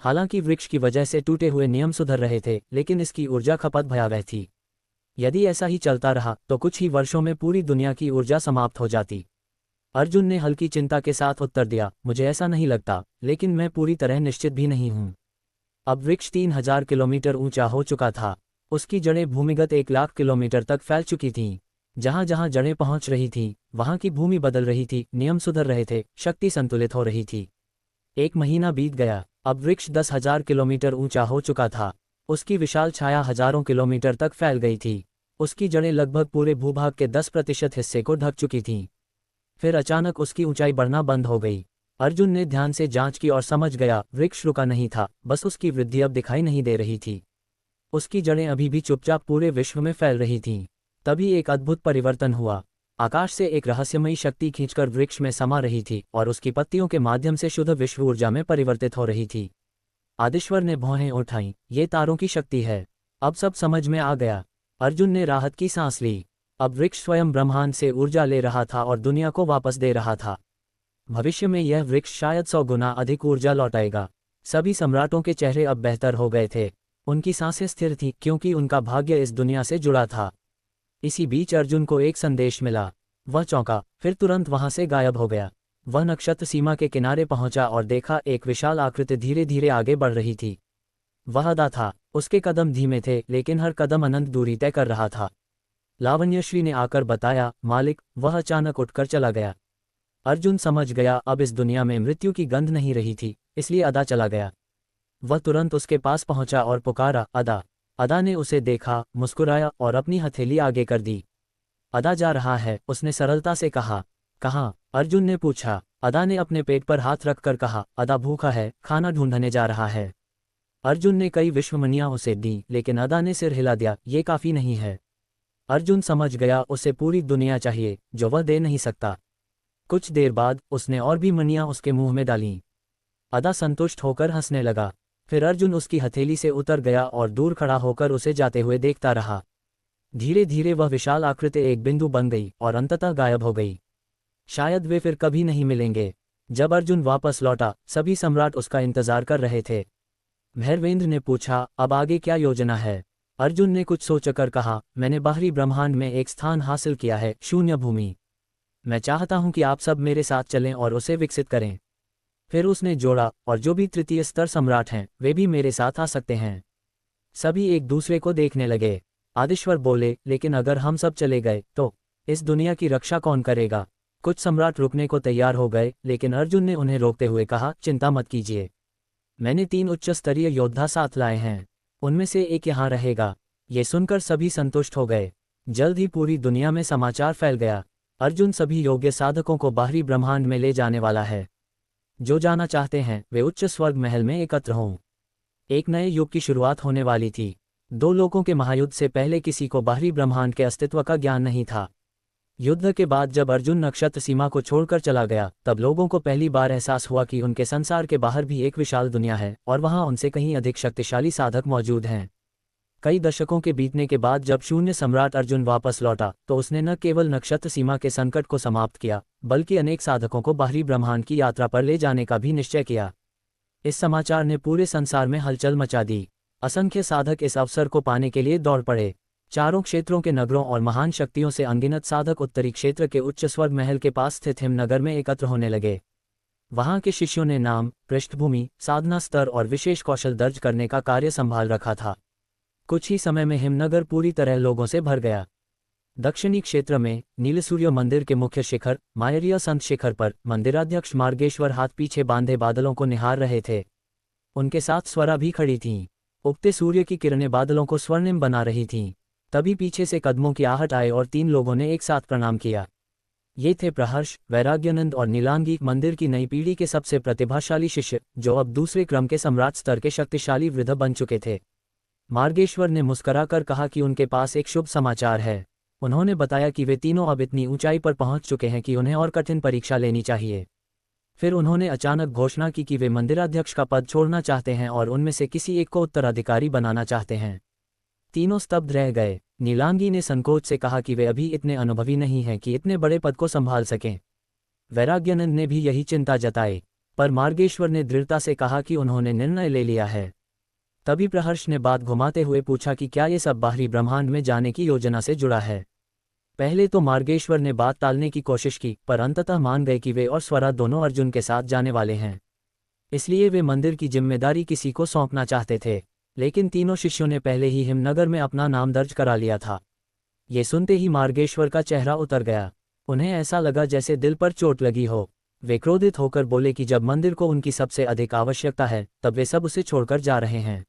हालांकि वृक्ष की वजह से टूटे हुए नियम सुधर रहे थे, लेकिन इसकी ऊर्जा खपत भयावह थी। यदि ऐसा ही चलता रहा तो कुछ ही वर्षों में पूरी दुनिया की ऊर्जा समाप्त हो जाती। अर्जुन ने हल्की चिंता के साथ उत्तर दिया, मुझे ऐसा नहीं लगता, लेकिन मैं पूरी तरह निश्चित भी नहीं हूं। अब वृक्ष 3000 किलोमीटर ऊंचा हो चुका था। उसकी जड़ें भूमिगत 1 लाख किलोमीटर तक फैल चुकी थीं। जहां जहां जड़ें पहुंच रही थीं, वहां की भूमि बदल रही थी, नियम सुधर रहे थे, शक्ति संतुलित हो रही थी। 1 महीना बीत गया। अब वृक्ष 10,000 किलोमीटर ऊंचा हो चुका था। उसकी विशाल छाया हजारों किलोमीटर तक फैल गई थी। उसकी जड़ें लगभग पूरे भूभाग के 10% हिस्से को ढक चुकी थीं। फिर अचानक उसकी ऊंचाई बढ़ना बंद हो गई। अर्जुन ने ध्यान से जांच की और समझ गया, वृक्ष रुका नहीं था, बस उसकी वृद्धि अब दिखाई नहीं दे रही थी। उसकी जड़ें अभी भी चुपचाप पूरे विश्व में फैल रही थीं। तभी एक अद्भुत परिवर्तन हुआ। आकाश से एक रहस्यमयी शक्ति खींचकर वृक्ष में समा रही थी और उसकी पत्तियों के माध्यम से शुद्ध विश्व ऊर्जा में परिवर्तित हो रही थी। आदिश्वर ने भौहें उठाईं, ये तारों की शक्ति है। अब सब समझ में आ गया। अर्जुन ने राहत की सांस ली। अब वृक्ष स्वयं ब्रह्मांड से ऊर्जा ले रहा था और दुनिया को वापस दे रहा था। भविष्य में यह वृक्ष शायद 100 गुना अधिक ऊर्जा लौटाएगा। सभी सम्राटों के चेहरे अब बेहतर हो गए थे। उनकी सांसें स्थिर थीं, क्योंकि उनका भाग्य इस दुनिया से जुड़ा था। इसी बीच अर्जुन को एक संदेश मिला। वह चौंका, फिर तुरंत वहां से गायब हो गया। वह नक्षत्र सीमा के किनारे पहुंचा और देखा, एक विशाल आकृति धीरे धीरे आगे बढ़ रही थी। वह अदा था। उसके कदम धीमे थे, लेकिन हर कदम अनंत दूरी तय कर रहा था। लावण्यश्री ने आकर बताया, मालिक, वह अचानक उठकर चला गया। अर्जुन समझ गया, अब इस दुनिया में मृत्यु की गंध नहीं रही थी, इसलिए अदा चला गया। वह तुरंत उसके पास पहुंचा और पुकारा, अदा। अदा ने उसे देखा, मुस्कुराया और अपनी हथेली आगे कर दी। अदा जा रहा है, उसने सरलता से कहा। कहाँ? अर्जुन ने पूछा। अदा ने अपने पेट पर हाथ रखकर कहा, अदा भूखा है, खाना ढूंढने जा रहा है। अर्जुन ने कई विश्वमणियां उसे दी, लेकिन अदा ने सिर हिला दिया, ये काफी नहीं है। अर्जुन समझ गया, उसे पूरी दुनिया चाहिए, जो वह दे नहीं सकता। कुछ देर बाद उसने और भी मणियां उसके मुंह में डालीं। अदा संतुष्ट होकर हंसने लगा। फिर अर्जुन उसकी हथेली से उतर गया और दूर खड़ा होकर उसे जाते हुए देखता रहा। धीरे धीरे वह विशाल आकृति एक बिंदु बन गई और अंततः गायब हो गई। शायद वे फिर कभी नहीं मिलेंगे। जब अर्जुन वापस लौटा, सभी सम्राट उसका इंतजार कर रहे थे। भैरवेंद्र ने पूछा, अब आगे क्या योजना है? अर्जुन ने कुछ सोचकर कहा, मैंने बाहरी ब्रह्मांड में एक स्थान हासिल किया है, शून्य भूमि। मैं चाहता हूं कि आप सब मेरे साथ चलें और उसे विकसित करें। फिर उसने जोड़ा, और जो भी तृतीय स्तर सम्राट हैं, वे भी मेरे साथ आ सकते हैं। सभी एक दूसरे को देखने लगे। आदिश्वर बोले, लेकिन अगर हम सब चले गए तो इस दुनिया की रक्षा कौन करेगा? कुछ सम्राट रुकने को तैयार हो गए, लेकिन अर्जुन ने उन्हें रोकते हुए कहा, चिंता मत कीजिए। मैंने 3 उच्च स्तरीय योद्धा साथ लाए हैं, उनमें से एक यहाँ रहेगा। ये सुनकर सभी संतुष्ट हो गए। जल्द ही पूरी दुनिया में समाचार फैल गया, अर्जुन सभी योग्य साधकों को बाहरी ब्रह्मांड में ले जाने वाला है। जो जाना चाहते हैं वे उच्च स्वर्ग महल में एकत्र हों। एक नए युग की शुरुआत होने वाली थी। 2 लोकों के महायुद्ध से पहले किसी को बाहरी ब्रह्मांड के अस्तित्व का ज्ञान नहीं था। युद्ध के बाद जब अर्जुन नक्षत्र सीमा को छोड़कर चला गया, तब लोगों को पहली बार एहसास हुआ कि उनके संसार के बाहर भी एक विशाल दुनिया है और वहां उनसे कहीं अधिक शक्तिशाली साधक मौजूद हैं। कई दशकों के बीतने के बाद जब शून्य सम्राट अर्जुन वापस लौटा, तो उसने न केवल नक्षत्र सीमा के संकट को समाप्त किया, बल्कि अनेक साधकों को बाहरी ब्रह्मांड की यात्रा पर ले जाने का भी निश्चय किया। इस समाचार ने पूरे संसार में हलचल मचा दी। असंख्य साधक इस अवसर को पाने के लिए दौड़ पड़े। चारों क्षेत्रों के नगरों और महान शक्तियों से अनगिनत साधक उत्तरी क्षेत्र के उच्च स्वर्ग महल के पास स्थित हिमनगर में एकत्र होने लगे। वहां के शिष्यों ने नाम, पृष्ठभूमि, साधना स्तर और विशेष कौशल दर्ज करने का कार्य संभाल रखा था। कुछ ही समय में हिमनगर पूरी तरह लोगों से भर गया। दक्षिणी क्षेत्र में नीलसूर्य मंदिर के मुख्य शिखर मायरिया संत शिखर पर मंदिराध्यक्ष मार्गेश्वर हाथ पीछे बांधे बादलों को निहार रहे थे। उनके साथ स्वरा भी खड़ी थीं। उगते सूर्य की किरणें बादलों को स्वर्णिम बना रही थीं। तभी पीछे से कदमों की आहट आए और 3 लोगों ने एक साथ प्रणाम किया। ये थे प्रहर्ष, वैराग्यानंद और नीलांगी, मंदिर की नई पीढ़ी के सबसे प्रतिभाशाली शिष्य, जो अब दूसरे क्रम के सम्राट स्तर के शक्तिशाली वृद्ध बन चुके थे। मार्गेश्वर ने मुस्कुराकर कहा कि उनके पास एक शुभ समाचार है। उन्होंने बताया कि वे तीनों अब इतनी ऊंचाई पर पहुंच चुके हैं कि उन्हें और कठिन परीक्षा लेनी चाहिए। फिर उन्होंने अचानक घोषणा की कि वे मंदिराध्यक्ष का पद छोड़ना चाहते हैं और उनमें से किसी एक को उत्तराधिकारी बनाना चाहते हैं। तीनों स्तब्ध रह गए। नीलांगी ने संकोच से कहा कि वे अभी इतने अनुभवी नहीं हैं कि इतने बड़े पद को संभाल सकें। वैराग्यानंद ने भी यही चिंता जताई, पर मार्गेश्वर ने दृढ़ता से कहा कि उन्होंने निर्णय ले लिया है। तभी प्रहर्ष ने बात घुमाते हुए पूछा कि क्या ये सब बाहरी ब्रह्मांड में जाने की योजना से जुड़ा है। पहले तो मार्गेश्वर ने बात टालने की कोशिश की, पर अंततः मान गए कि वे और स्वरा दोनों अर्जुन के साथ जाने वाले हैं। इसलिए वे मंदिर की जिम्मेदारी किसी को सौंपना चाहते थे। लेकिन तीनों शिष्यों ने पहले ही हिमनगर में अपना नाम दर्ज करा लिया था। ये सुनते ही मार्गेश्वर का चेहरा उतर गया। उन्हें ऐसा लगा जैसे दिल पर चोट लगी हो। वे क्रोधित होकर बोले कि जब मंदिर को उनकी सबसे अधिक आवश्यकता है, तब वे सब उसे छोड़कर जा रहे हैं।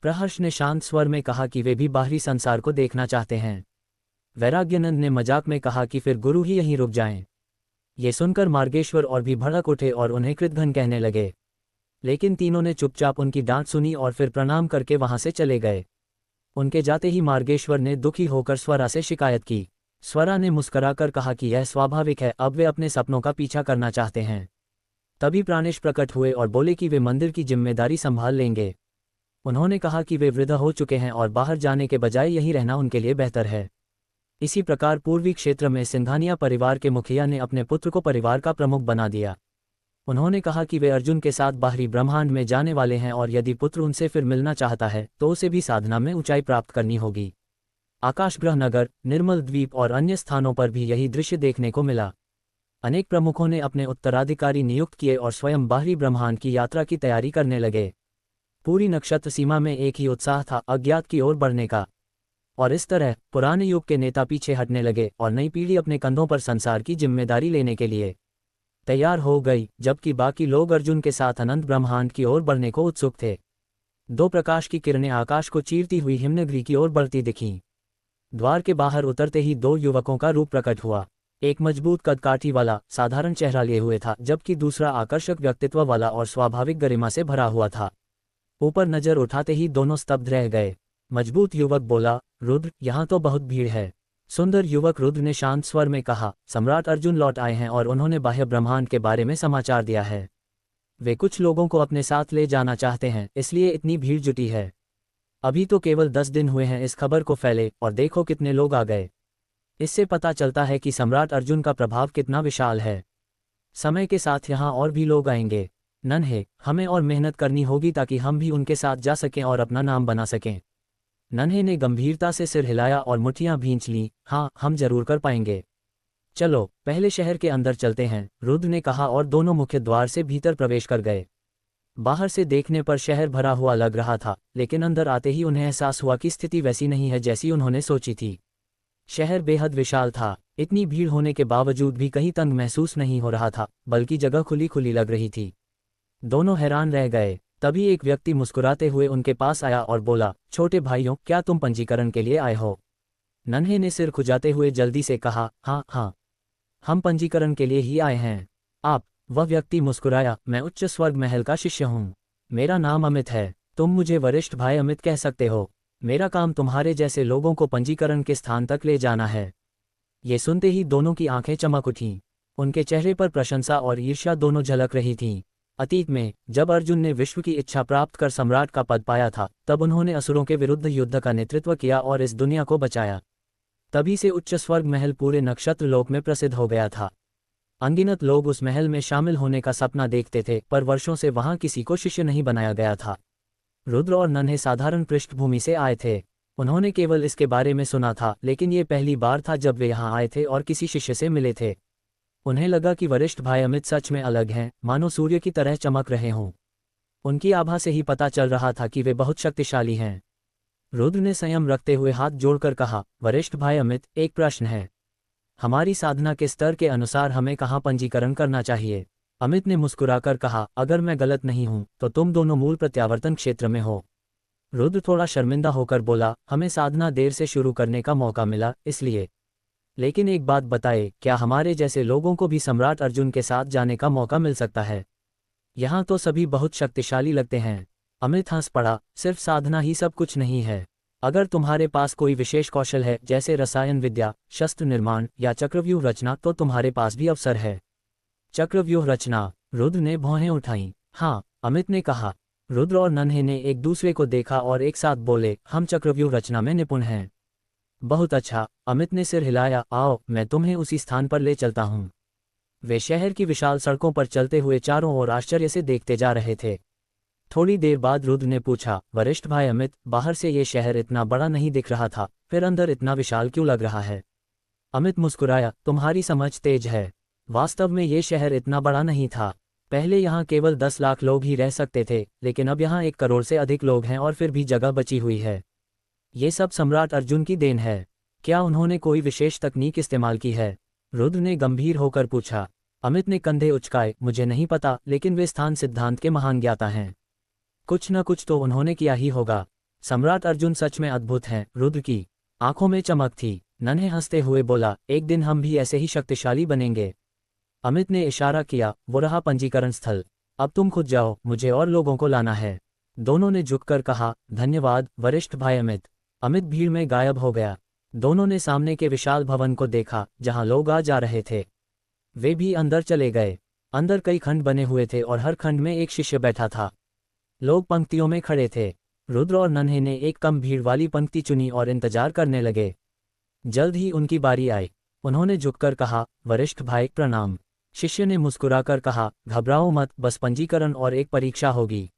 प्रहर्ष ने शांत स्वर में कहा कि वे भी बाहरी संसार को देखना चाहते हैं। वैराग्यानंद ने मजाक में कहा कि फिर गुरु ही यहीं रुक जाएं। ये सुनकर मार्गेश्वर और भी भड़क उठे और उन्हें कृतघ्न कहने लगे। लेकिन तीनों ने चुपचाप उनकी डांट सुनी और फिर प्रणाम करके वहां से चले गए। उनके जाते ही मार्गेश्वर ने दुखी होकर स्वरा से शिकायत की। स्वरा ने मुस्कुराकर कहा कि यह स्वाभाविक है, अब वे अपने सपनों का पीछा करना चाहते हैं। तभी प्राणेश प्रकट हुए और बोले कि वे मंदिर की जिम्मेदारी संभाल लेंगे। उन्होंने कहा कि वे वृद्ध हो चुके हैं और बाहर जाने के बजाय यहीं रहना उनके लिए बेहतर है। इसी प्रकार पूर्वी क्षेत्र में सिंघानिया परिवार के मुखिया ने अपने पुत्र को परिवार का प्रमुख बना दिया। उन्होंने कहा कि वे अर्जुन के साथ बाहरी ब्रह्मांड में जाने वाले हैं और यदि पुत्र उनसे फिर मिलना चाहता है तो उसे भी साधना में ऊंचाई प्राप्त करनी होगी। आकाशग्रह नगर, निर्मल द्वीप और अन्य स्थानों पर भी यही दृश्य देखने को मिला। अनेक प्रमुखों ने अपने उत्तराधिकारी नियुक्त किए और स्वयं बाहरी ब्रह्मांड की यात्रा की तैयारी करने लगे। पूरी नक्षत्र सीमा में एक ही उत्साह था, अज्ञात की ओर बढ़ने का। और इस तरह पुराने युग के नेता पीछे हटने लगे और नई पीढ़ी अपने कंधों पर संसार की जिम्मेदारी लेने के लिए तैयार हो गई, जबकि बाकी लोग अर्जुन के साथ अनंत ब्रह्मांड की ओर बढ़ने को उत्सुक थे। 2 प्रकाश की किरणें आकाश को चीरती हुई हिमनगरी की ओर बढ़ती दिखीं। द्वार के बाहर उतरते ही 2 युवकों का रूप प्रकट हुआ। एक मजबूत कदकाठी वाला साधारण चेहरा लिए हुए था, जबकि दूसरा आकर्षक व्यक्तित्व वाला और स्वाभाविक गरिमा से भरा हुआ था। ऊपर नजर उठाते ही दोनों स्तब्ध रह गए। मजबूत युवक बोला, रुद्र, यहाँ तो बहुत भीड़ है। सुंदर युवक रुद्र ने शांत स्वर में कहा, सम्राट अर्जुन लौट आए हैं और उन्होंने बाह्य ब्रह्मांड के बारे में समाचार दिया है। वे कुछ लोगों को अपने साथ ले जाना चाहते हैं, इसलिए इतनी भीड़ जुटी है। अभी तो केवल 10 दिन हुए हैं इस खबर को फैले और देखो कितने लोग आ गए। इससे पता चलता है कि सम्राट अर्जुन का प्रभाव कितना विशाल है। समय के साथ यहाँ और भी लोग आएंगे। नन्हे, हमें और मेहनत करनी होगी ताकि हम भी उनके साथ जा सकें और अपना नाम बना सकें। नन्हे ने गंभीरता से सिर हिलाया और मुट्ठियां भींच लीं। हाँ, हम जरूर कर पाएंगे। चलो पहले शहर के अंदर चलते हैं, रुद्र ने कहा और दोनों मुख्य द्वार से भीतर प्रवेश कर गए। बाहर से देखने पर शहर भरा हुआ लग रहा था, लेकिन अंदर आते ही उन्हें एहसास हुआ कि स्थिति वैसी नहीं है जैसी उन्होंने सोची थी। शहर बेहद विशाल था। इतनी भीड़ होने के बावजूद भी कहीं तंग महसूस नहीं हो रहा था, बल्कि जगह खुली खुली लग रही थी। दोनों हैरान रह गए। तभी एक व्यक्ति मुस्कुराते हुए उनके पास आया और बोला, छोटे भाइयों, क्या तुम पंजीकरण के लिए आए हो? नन्हे ने सिर खुजाते हुए जल्दी से कहा, हाँ, हम पंजीकरण के लिए ही आए हैं। आप? वह व्यक्ति मुस्कुराया, मैं उच्च स्वर्ग महल का शिष्य हूँ। मेरा नाम अमित है। तुम मुझे वरिष्ठ भाई अमित कह सकते हो। मेरा काम तुम्हारे जैसे लोगों को पंजीकरण के स्थान तक ले जाना है। ये सुनते ही दोनों की आंखें चमक उठीं। उनके चेहरे पर प्रशंसा और ईर्ष्या दोनों झलक रही थीं। अतीत में जब अर्जुन ने विश्व की इच्छा प्राप्त कर सम्राट का पद पाया था, तब उन्होंने असुरों के विरुद्ध युद्ध का नेतृत्व किया और इस दुनिया को बचाया। तभी से उच्च स्वर्ग महल पूरे नक्षत्र लोक में प्रसिद्ध हो गया था। अनगिनत लोग उस महल में शामिल होने का सपना देखते थे, पर वर्षों से वहां किसी को शिष्य नहीं बनाया गया था। रुद्र और नन्हे साधारण पृष्ठभूमि से आए थे। उन्होंने केवल इसके बारे में सुना था, लेकिन ये पहली बार था जब वे यहाँ आए थे और किसी शिष्य से मिले थे। उन्हें लगा कि वरिष्ठ भाई अमित सच में अलग हैं, मानो सूर्य की तरह चमक रहे हों। उनकी आभा से ही पता चल रहा था कि वे बहुत शक्तिशाली हैं। रुद्र ने संयम रखते हुए हाथ जोड़कर कहा, वरिष्ठ भाई अमित, एक प्रश्न है। हमारी साधना के स्तर के अनुसार हमें कहाँ पंजीकरण करना चाहिए? अमित ने मुस्कुराकर कहा, अगर मैं गलत नहीं हूं तो तुम दोनों मूल प्रत्यावर्तन क्षेत्र में हो। रुद्र थोड़ा शर्मिंदा होकर बोला, हमें साधना देर से शुरू करने का मौका मिला, इसलिए। लेकिन एक बात बताए, क्या हमारे जैसे लोगों को भी सम्राट अर्जुन के साथ जाने का मौका मिल सकता है? यहाँ तो सभी बहुत शक्तिशाली लगते हैं। अमित हंस पड़ा, सिर्फ साधना ही सब कुछ नहीं है। अगर तुम्हारे पास कोई विशेष कौशल है, जैसे रसायन विद्या, शस्त्र निर्माण या चक्रव्यूह रचना, तो तुम्हारे पास भी अवसर है। चक्रव्यूह रचना? रुद्र ने भौहें उठाईं। हाँ, अमित ने कहा। रुद्र और नन्हे ने एक दूसरे को देखा और एक साथ बोले, हम चक्रव्यूह रचना में निपुण हैं। बहुत अच्छा, अमित ने सिर हिलाया, आओ मैं तुम्हें उसी स्थान पर ले चलता हूँ। वे शहर की विशाल सड़कों पर चलते हुए चारों ओर आश्चर्य से देखते जा रहे थे। थोड़ी देर बाद रुद्र ने पूछा, वरिष्ठ भाई अमित, बाहर से ये शहर इतना बड़ा नहीं दिख रहा था, फिर अंदर इतना विशाल क्यों लग रहा है? अमित मुस्कुराया, तुम्हारी समझ तेज है। वास्तव में ये शहर इतना बड़ा नहीं था। पहले यहाँ केवल 10 लाख लोग ही रह सकते थे, लेकिन अब यहाँ 1 करोड़ से अधिक लोग हैं और फिर भी जगह बची हुई है। ये सब सम्राट अर्जुन की देन है। क्या उन्होंने कोई विशेष तकनीक इस्तेमाल की है? रुद्र ने गंभीर होकर पूछा। अमित ने कंधे उचकाए, मुझे नहीं पता, लेकिन वे स्थान सिद्धांत के महान ज्ञाता हैं। कुछ न कुछ तो उन्होंने किया ही होगा। सम्राट अर्जुन सच में अद्भुत हैं। रुद्र की आंखों में चमक थी। नन्हे हंसते हुए बोला, एक दिन हम भी ऐसे ही शक्तिशाली बनेंगे। अमित ने इशारा किया, वो रहा पंजीकरण स्थल। अब तुम खुद जाओ, मुझे और लोगों को लाना है। दोनों ने झुककर कहा, धन्यवाद वरिष्ठ भाई अमित। अमित भीड़ में गायब हो गया। दोनों ने सामने के विशाल भवन को देखा, जहां लोग आ जा रहे थे। वे भी अंदर चले गए। अंदर कई खंड बने हुए थे और हर खंड में एक शिष्य बैठा था। लोग पंक्तियों में खड़े थे। रुद्र और नन्हे ने एक कम भीड़ वाली पंक्ति चुनी और इंतजार करने लगे। जल्द ही उनकी बारी आई। उन्होंने झुककर कहा, वरिष्ठ भाई प्रणाम। शिष्य ने मुस्कुराकर कहा, घबराओ मत, बस पंजीकरण और एक परीक्षा होगी।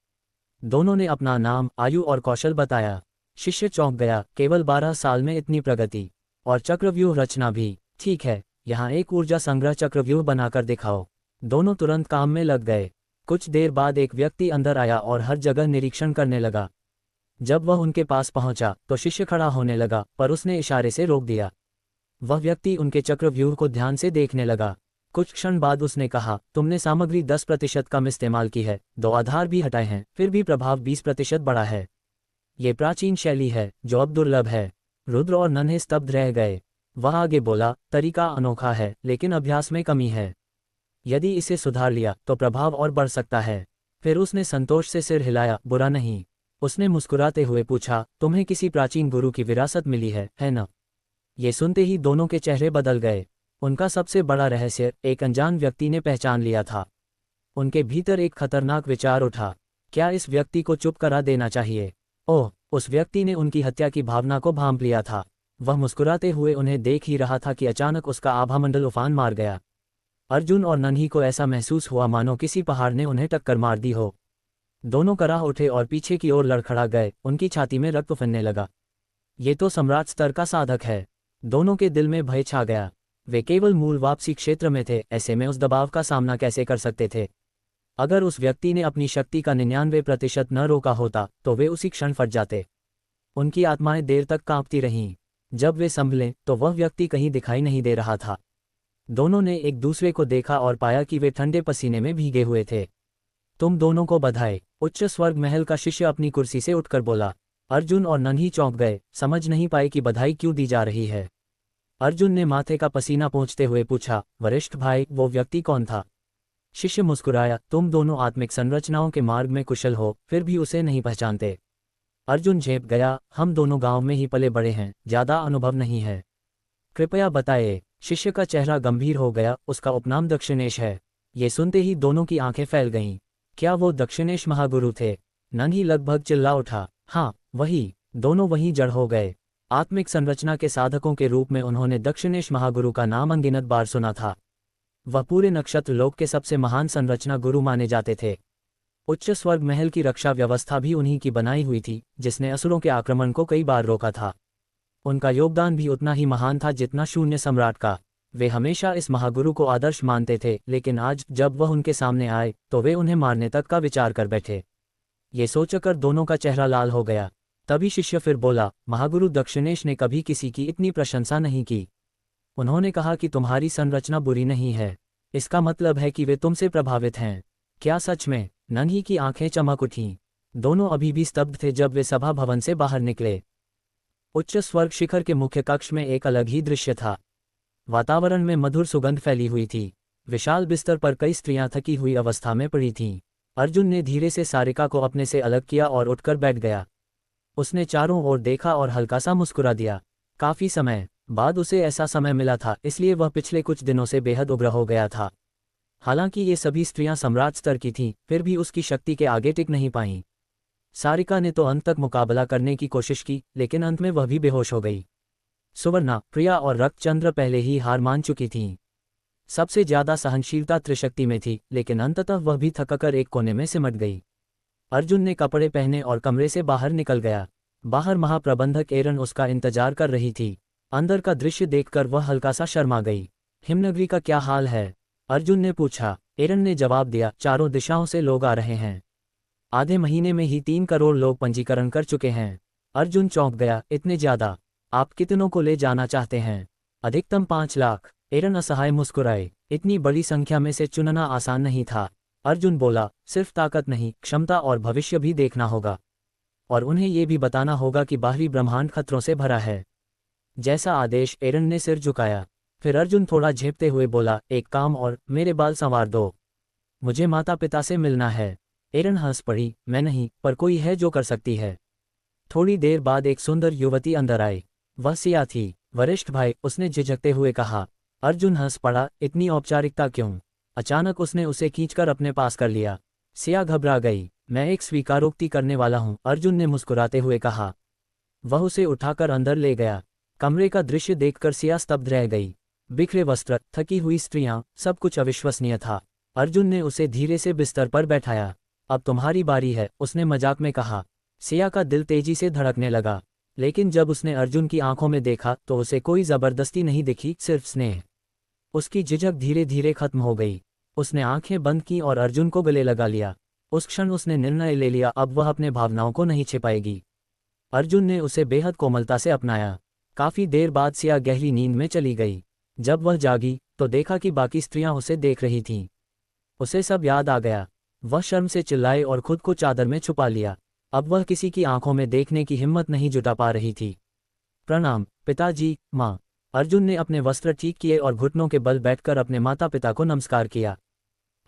दोनों ने अपना नाम, आयु और कौशल बताया। शिष्य चौंक गया, केवल 12 साल में इतनी प्रगति, और चक्रव्यूह रचना भी। ठीक है, यहाँ एक ऊर्जा संग्रह चक्रव्यूह बनाकर दिखाओ। दोनों तुरंत काम में लग गए। कुछ देर बाद एक व्यक्ति अंदर आया और हर जगह निरीक्षण करने लगा। जब वह उनके पास पहुंचा तो शिष्य खड़ा होने लगा, पर उसने इशारे से रोक दिया। वह व्यक्ति उनके चक्रव्यूह को ध्यान से देखने लगा। कुछ क्षण बाद उसने कहा, तुमने सामग्री 10% कम इस्तेमाल की है, 2 आधार भी हटाए हैं, फिर भी प्रभाव 20% बढ़ा है। ये प्राचीन शैली है जो अब दुर्लभ है। रुद्र और नन्हे स्तब्ध रह गए। वह आगे बोला, तरीका अनोखा है, लेकिन अभ्यास में कमी है। यदि इसे सुधार लिया तो प्रभाव और बढ़ सकता है। फिर उसने संतोष से सिर हिलाया, बुरा नहीं। उसने मुस्कुराते हुए पूछा, तुम्हें किसी प्राचीन गुरु की विरासत मिली है न? ये सुनते ही दोनों के चेहरे बदल गए। उनका सबसे बड़ा रहस्य एक अनजान व्यक्ति ने पहचान लिया था। उनके भीतर एक खतरनाक विचार उठा, क्या इस व्यक्ति को चुप करा देना चाहिए? ओह, उस व्यक्ति ने उनकी हत्या की भावना को भांप लिया था। वह मुस्कुराते हुए उन्हें देख ही रहा था कि अचानक उसका आभामंडल उफान मार गया। अर्जुन और नन्ही को ऐसा महसूस हुआ मानो किसी पहाड़ ने उन्हें टक्कर मार दी हो। दोनों कराह उठे और पीछे की ओर लड़खड़ा गए। उनकी छाती में रक्त उफनने लगा। ये तो सम्राट स्तर का साधक है। दोनों के दिल में भय छा गया। वे केवल मूल वापसी क्षेत्र में थे, ऐसे में उस दबाव का सामना कैसे कर सकते थे? अगर उस व्यक्ति ने अपनी शक्ति का 99% न रोका होता तो वे उसी क्षण फट जाते। उनकी आत्माएं देर तक कांपती रहीं। जब वे संभले तो वह व्यक्ति कहीं दिखाई नहीं दे रहा था। दोनों ने एक दूसरे को देखा और पाया कि वे ठंडे पसीने में भीगे हुए थे। तुम दोनों को बधाई, उच्च स्वर्ग महल का शिष्य अपनी कुर्सी से उठकर बोला। अर्जुन और नन्ही चौंक गए, समझ नहीं पाए कि बधाई क्यों दी जा रही है। अर्जुन ने माथे का पसीना पोंछते हुए पूछा, वरिष्ठ भाई, वो व्यक्ति कौन था? शिष्य मुस्कुराया, तुम दोनों आत्मिक संरचनाओं के मार्ग में कुशल हो, फिर भी उसे नहीं पहचानते। अर्जुन झेप गया, हम दोनों गांव में ही पले बड़े हैं, ज्यादा अनुभव नहीं है। कृपया बताइए। शिष्य का चेहरा गंभीर हो गया, उसका उपनाम दक्षिणेश है। ये सुनते ही दोनों की आंखें फैल गईं। क्या वो दक्षिणेश महागुरु थे? नन्ही लगभग चिल्ला उठा, हाँ वही। दोनों वहीं जड़ हो गए। आत्मिक संरचना के साधकों के रूप में उन्होंने दक्षिणेश महागुरु का नाम अनगिनत बार सुना था। वह पूरे नक्षत्र लोक के सबसे महान संरचना गुरु माने जाते थे। उच्च स्वर्ग महल की रक्षा व्यवस्था भी उन्हीं की बनाई हुई थी, जिसने असुरों के आक्रमण को कई बार रोका था। उनका योगदान भी उतना ही महान था जितना शून्य सम्राट का। वे हमेशा इस महागुरु को आदर्श मानते थे, लेकिन आज जब वह उनके सामने आए तो वे उन्हें मारने तक का विचार कर बैठे। ये सोचकर दोनों का चेहरा लाल हो गया। तभी शिष्य फिर बोला, महागुरु दक्षिणेश ने कभी किसी की इतनी प्रशंसा नहीं की। उन्होंने कहा कि तुम्हारी संरचना बुरी नहीं है, इसका मतलब है कि वे तुमसे प्रभावित हैं। क्या सच में? नंगी की आंखें चमक उठीं। दोनों अभी भी स्तब्ध थे जब वे सभा भवन से बाहर निकले। उच्च स्वर्ग शिखर के मुख्य कक्ष में एक अलग ही दृश्य था। वातावरण में मधुर सुगंध फैली हुई थी। विशाल बिस्तर पर कई स्त्रियां थकी हुई अवस्था में पड़ी थीं। अर्जुन ने धीरे से सारिका को अपने से अलग किया और उठकर बैठ गया। उसने चारों ओर देखा और हल्का सा मुस्कुरा दिया। काफी समय बाद उसे ऐसा समय मिला था, इसलिए वह पिछले कुछ दिनों से बेहद उग्र हो गया था। हालांकि ये सभी स्त्रियां सम्राट स्तर की थीं, फिर भी उसकी शक्ति के आगे टिक नहीं पाईं। सारिका ने तो अंत तक मुकाबला करने की कोशिश की, लेकिन अंत में वह भी बेहोश हो गई। सुवर्णा, प्रिया और रक्तचंद्र पहले ही हार मान चुकी थीं। सबसे ज्यादा सहनशीलता त्रिशक्ति में थी, लेकिन अंततः वह भी थककर एक कोने में सिमट गई। अर्जुन ने कपड़े पहने और कमरे से बाहर निकल गया। बाहर महाप्रबंधक एरन उसका इंतजार कर रही थी। अंदर का दृश्य देखकर वह हल्का सा शर्मा गई। हिमनगरी का क्या हाल है? अर्जुन ने पूछा। एरन ने जवाब दिया, चारों दिशाओं से लोग आ रहे हैं। आधे महीने में ही 3 करोड़ लोग पंजीकरण कर चुके हैं। अर्जुन चौंक गया, इतने ज्यादा? आप कितनों को ले जाना चाहते हैं? अधिकतम 5 लाख। एरन असहाय मुस्कुराए। इतनी बड़ी संख्या में से चुनना आसान नहीं था। अर्जुन बोला, सिर्फ ताकत नहीं, क्षमता और भविष्य भी देखना होगा। और उन्हें ये भी बताना होगा कि बाहरी ब्रह्मांड खतरों से भरा है। जैसा आदेश। एरन ने सिर झुकाया। फिर अर्जुन थोड़ा झेपते हुए बोला, एक काम और, मेरे बाल संवार दो। मुझे माता पिता से मिलना है। एरन हंस पड़ी, मैं नहीं, पर कोई है जो कर सकती है। थोड़ी देर बाद एक सुंदर युवती अंदर आई। वह सिया थी। वरिष्ठ भाई, उसने झिझकते हुए कहा। अर्जुन हंस पड़ा, इतनी औपचारिकता क्यों? अचानक उसने उसे खींचकर अपने पास कर लिया। सिया घबरा गई। मैं एक स्वीकारोक्ति करने वाला हूं, अर्जुन ने मुस्कुराते हुए कहा। वह उसे उठाकर अंदर ले गया। कमरे का दृश्य देखकर सिया स्तब्ध रह गई। बिखरे वस्त्र, थकी हुई स्त्रियां, सब कुछ अविश्वसनीय था। अर्जुन ने उसे धीरे से बिस्तर पर बैठाया। अब तुम्हारी बारी है, उसने मजाक में कहा। सिया का दिल तेजी से धड़कने लगा, लेकिन जब उसने अर्जुन की आंखों में देखा तो उसे कोई जबरदस्ती नहीं दिखी, सिर्फ स्नेह। उसकी झिझक धीरे धीरे खत्म हो गई। उसने आंखें बंद की और अर्जुन को गले लगा लिया। उस क्षण उसने निर्णय ले लिया, अब वह अपने भावनाओं को नहीं छिपाएगी। अर्जुन ने उसे बेहद कोमलता से अपनाया। काफी देर बाद सिया गहरी नींद में चली गई। जब वह जागी तो देखा कि बाकी स्त्रियां उसे देख रही थीं। उसे सब याद आ गया। वह शर्म से चिल्लाई और खुद को चादर में छुपा लिया। अब वह किसी की आंखों में देखने की हिम्मत नहीं जुटा पा रही थी। प्रणाम पिताजी, माँ। अर्जुन ने अपने वस्त्र ठीक किए और घुटनों के बल बैठकर अपने माता पिता को नमस्कार किया।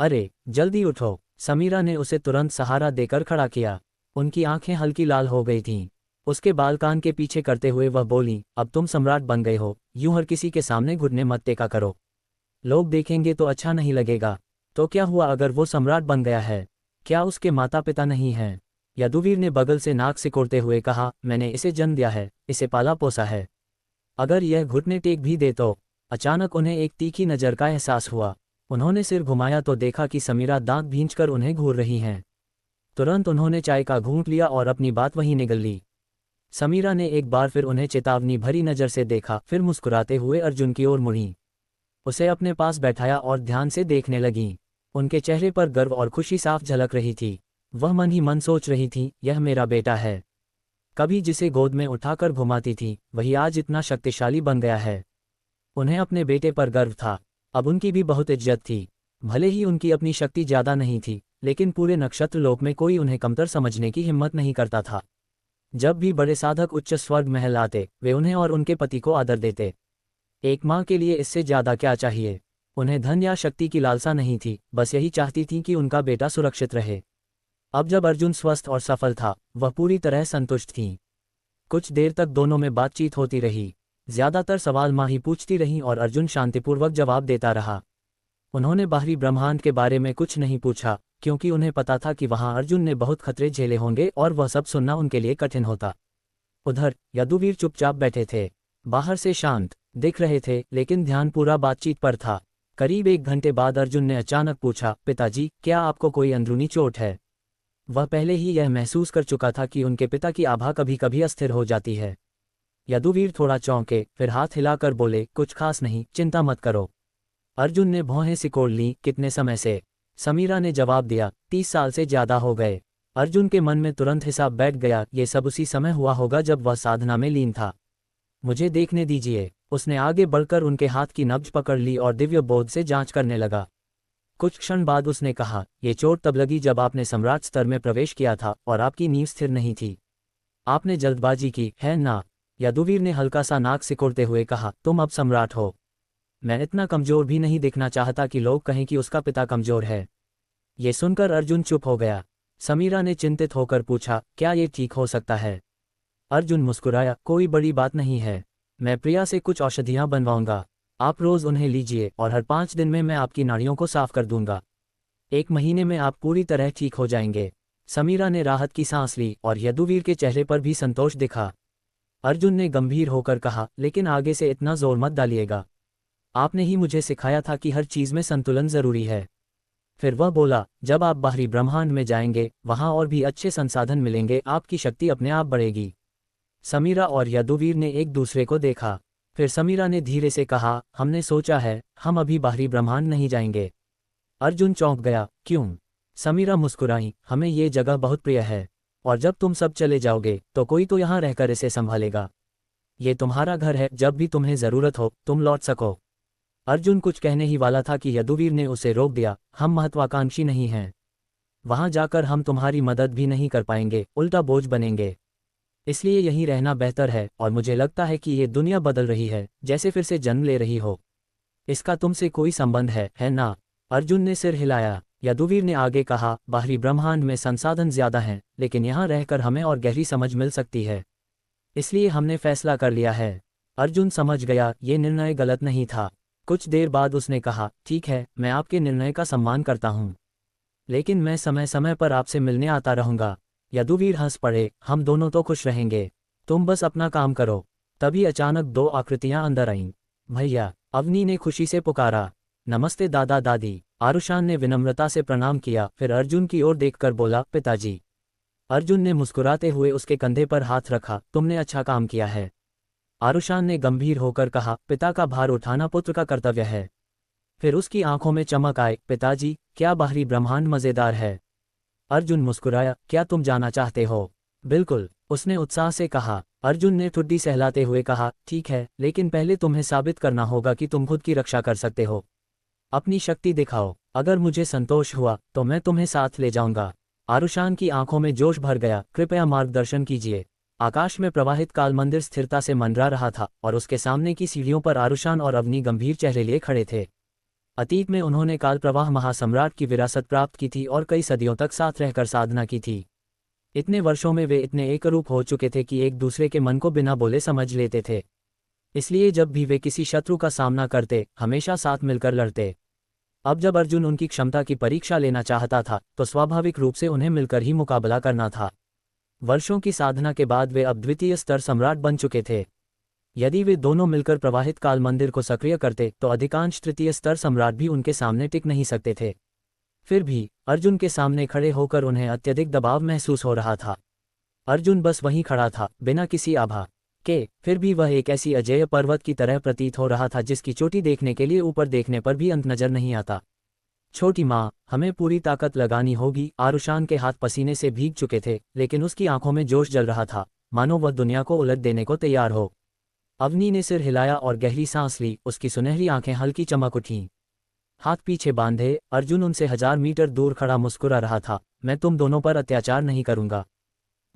अरे जल्दी उठो, समीरा ने उसे तुरंत सहारा देकर खड़ा किया। उनकी आंखें हल्की लाल हो गई थीं। उसके बाल कान के पीछे करते हुए वह बोली, अब तुम सम्राट बन गए हो, यूं हर किसी के सामने घुटने मत टेका करो। लोग देखेंगे तो अच्छा नहीं लगेगा। तो क्या हुआ अगर वो सम्राट बन गया है? क्या उसके माता पिता नहीं हैं? यदुवीर ने बगल से नाक सिकोड़ते हुए कहा, मैंने इसे जन्म दिया है, इसे पाला पोसा है। अगर यह घुटने टेक भी दे तो? अचानक उन्हें एक तीखी नज़र का एहसास हुआ। उन्होंने सिर घुमाया तो देखा कि समीरा दांत भींचकर उन्हें घूर रही हैं। तुरंत उन्होंने चाय का घूंट लिया और अपनी बात वहीं निगल ली। समीरा ने एक बार फिर उन्हें चेतावनी भरी नज़र से देखा, फिर मुस्कुराते हुए अर्जुन की ओर मुड़ी। उसे अपने पास बैठाया और ध्यान से देखने लगीं। उनके चेहरे पर गर्व और खुशी साफ झलक रही थी। वह मन ही मन सोच रही थी, यह मेरा बेटा है। कभी जिसे गोद में उठाकर घुमाती थी, वही आज इतना शक्तिशाली बन गया है। उन्हें अपने बेटे पर गर्व था। अब उनकी भी बहुत इज्जत थी। भले ही उनकी अपनी शक्ति ज्यादा नहीं थी, लेकिन पूरे नक्षत्र लोक में कोई उन्हें कमतर समझने की हिम्मत नहीं करता था। जब भी बड़े साधक उच्च स्वर्ग महल आते, वे उन्हें और उनके पति को आदर देते। एक माँ के लिए इससे ज्यादा क्या चाहिए? उन्हें धन या शक्ति की लालसा नहीं थी, बस यही चाहती थी कि उनका बेटा सुरक्षित रहे। अब जब अर्जुन स्वस्थ और सफल था, वह पूरी तरह संतुष्ट थीं। कुछ देर तक दोनों में बातचीत होती रही। ज्यादातर सवाल माँ ही पूछती रहीं और अर्जुन शांतिपूर्वक जवाब देता रहा। उन्होंने बाहरी ब्रह्मांड के बारे में कुछ नहीं पूछा, क्योंकि उन्हें पता था कि वहां अर्जुन ने बहुत खतरे झेले होंगे और वह सब सुनना उनके लिए कठिन होता। उधर यदुवीर चुपचाप बैठे थे। बाहर से शांत दिख रहे थे, लेकिन ध्यान पूरा बातचीत पर था। करीब 1 घंटे बाद अर्जुन ने अचानक पूछा, पिताजी, क्या आपको कोई अंदरूनी चोट है? वह पहले ही यह महसूस कर चुका था कि उनके पिता की आभा कभी कभी अस्थिर हो जाती है। यदुवीर थोड़ा चौंके, फिर हाथ हिलाकर बोले, कुछ खास नहीं, चिंता मत करो। अर्जुन ने भौहें सिकोड़ लीं, कितने समय से? समीरा ने जवाब दिया, 30 साल से ज्यादा हो गए। अर्जुन के मन में तुरंत हिसाब बैठ गया, ये सब उसी समय हुआ होगा जब वह साधना में लीन था। मुझे देखने दीजिए। उसने आगे बढ़कर उनके हाथ की नब्ज पकड़ ली और दिव्य बोध से जांच करने लगा। कुछ क्षण बाद उसने कहा, ये चोट तब लगी जब आपने सम्राट स्तर में प्रवेश किया था और आपकी नींव स्थिर नहीं थी। आपने जल्दबाजी की, है ना? यदुवीर ने हल्का सा नाक सिकोड़ते हुए कहा, तुम अब सम्राट हो। मैं इतना कमजोर भी नहीं दिखना चाहता कि लोग कहें कि उसका पिता कमजोर है। ये सुनकर अर्जुन चुप हो गया। समीरा ने चिंतित होकर पूछा, क्या ये ठीक हो सकता है? अर्जुन मुस्कुराया, कोई बड़ी बात नहीं है। मैं प्रिया से कुछ औषधियां बनवाऊंगा। आप रोज उन्हें लीजिए और हर 5 दिन में मैं आपकी नाड़ियों को साफ कर दूंगा। 1 महीने में आप पूरी तरह ठीक हो जाएंगे। समीरा ने राहत की सांस ली और यदुवीर के चेहरे पर भी संतोष दिखा। अर्जुन ने गंभीर होकर कहा, लेकिन आगे से इतना जोर मत डालिएगा। आपने ही मुझे सिखाया था कि हर चीज में संतुलन जरूरी है। फिर वह बोला, जब आप बाहरी ब्रह्मांड में जाएंगे, वहां और भी अच्छे संसाधन मिलेंगे, आपकी शक्ति अपने आप बढ़ेगी। समीरा और यदुवीर ने एक दूसरे को देखा। फिर समीरा ने धीरे से कहा, हमने सोचा है, हम अभी बाहरी ब्रह्मांड नहीं जाएंगे। अर्जुन चौंक गया, क्यों? समीरा मुस्कुराई, हमें ये जगह बहुत प्रिय है, और जब तुम सब चले जाओगे तो कोई तो यहाँ रहकर इसे संभालेगा। ये तुम्हारा घर है, जब भी तुम्हें जरूरत हो तुम लौट सको। अर्जुन कुछ कहने ही वाला था कि यदुवीर ने उसे रोक दिया, हम महत्वाकांक्षी नहीं हैं। वहां जाकर हम तुम्हारी मदद भी नहीं कर पाएंगे, उल्टा बोझ बनेंगे। इसलिए यहीं रहना बेहतर है, और मुझे लगता है कि ये दुनिया बदल रही है, जैसे फिर से जन्म ले रही हो। इसका तुमसे कोई संबंध है ना? अर्जुन ने सिर हिलाया। यदुवीर ने आगे कहा, बाहरी ब्रह्मांड में संसाधन ज्यादा हैं, लेकिन यहाँ रहकर हमें और गहरी समझ मिल सकती है। इसलिए हमने फैसला कर लिया है। अर्जुन समझ गया, ये निर्णय गलत नहीं था। कुछ देर बाद उसने कहा, ठीक है, मैं आपके निर्णय का सम्मान करता हूँ, लेकिन मैं समय समय पर आपसे मिलने आता रहूंगा। यदुवीर हंस पड़े, हम दोनों तो खुश रहेंगे, तुम बस अपना काम करो। तभी अचानक 2 आकृतियां अंदर आईं। भैया, अवनी ने खुशी से पुकारा। नमस्ते दादा दादी। आरुषान ने विनम्रता से प्रणाम किया, फिर अर्जुन की ओर देखकर बोला, पिताजी। अर्जुन ने मुस्कुराते हुए उसके कंधे पर हाथ रखा, तुमने अच्छा काम किया है। आरुषान ने गंभीर होकर कहा, पिता का भार उठाना पुत्र का कर्तव्य है। फिर उसकी आंखों में चमक आए, पिताजी, क्या बाहरी ब्रह्मांड मजेदार है? अर्जुन मुस्कुराया, क्या तुम जाना चाहते हो? बिल्कुल, उसने उत्साह से कहा। अर्जुन ने ठुड्डी सहलाते हुए कहा, ठीक है, लेकिन पहले तुम्हें साबित करना होगा कि तुम खुद की रक्षा कर सकते हो। अपनी शक्ति दिखाओ, अगर मुझे संतोष हुआ तो मैं तुम्हें साथ ले जाऊंगा। आरुषान की आंखों में जोश भर गया, कृपया मार्गदर्शन कीजिए। आकाश में प्रवाहित काल मंदिर स्थिरता से मंडरा रहा था, और उसके सामने की सीढ़ियों पर आरुषान और अवनी गंभीर चेहरे लिए खड़े थे। अतीत में उन्होंने काल प्रवाह महासम्राट की विरासत प्राप्त की थी और कई सदियों तक साथ रहकर साधना की थी। इतने वर्षों में वे इतने एकरूप हो चुके थे कि एक दूसरे के मन को बिना बोले समझ लेते थे। इसलिए जब भी वे किसी शत्रु का सामना करते, हमेशा साथ मिलकर लड़ते। अब जब अर्जुन उनकी क्षमता की परीक्षा लेना चाहता था, तो स्वाभाविक रूप से उन्हें मिलकर ही मुकाबला करना था। वर्षों की साधना के बाद वे अब द्वितीय स्तर सम्राट बन चुके थे। यदि वे दोनों मिलकर प्रवाहित काल मंदिर को सक्रिय करते तो अधिकांश तृतीय स्तर सम्राट भी उनके सामने टिक नहीं सकते थे। फिर भी अर्जुन के सामने खड़े होकर उन्हें अत्यधिक दबाव महसूस हो रहा था। अर्जुन बस वहीं खड़ा था, बिना किसी आभा के, फिर भी वह एक ऐसी अजेय पर्वत की तरह प्रतीत हो रहा था जिसकी चोटी देखने के लिए ऊपर देखने पर भी अंत नजर नहीं आता। छोटी माँ, हमें पूरी ताकत लगानी होगी। आरुषान के हाथ पसीने से भीग चुके थे, लेकिन उसकी आंखों में जोश जल रहा था, मानो वह दुनिया को उलट देने को तैयार हो। अवनी ने सिर हिलाया और गहरी सांस ली, उसकी सुनहरी आंखें हल्की चमक उठीं। हाथ पीछे बांधे, अर्जुन उनसे 1000 मीटर दूर खड़ा मुस्कुरा रहा था, मैं तुम दोनों पर अत्याचार नहीं करूंगा।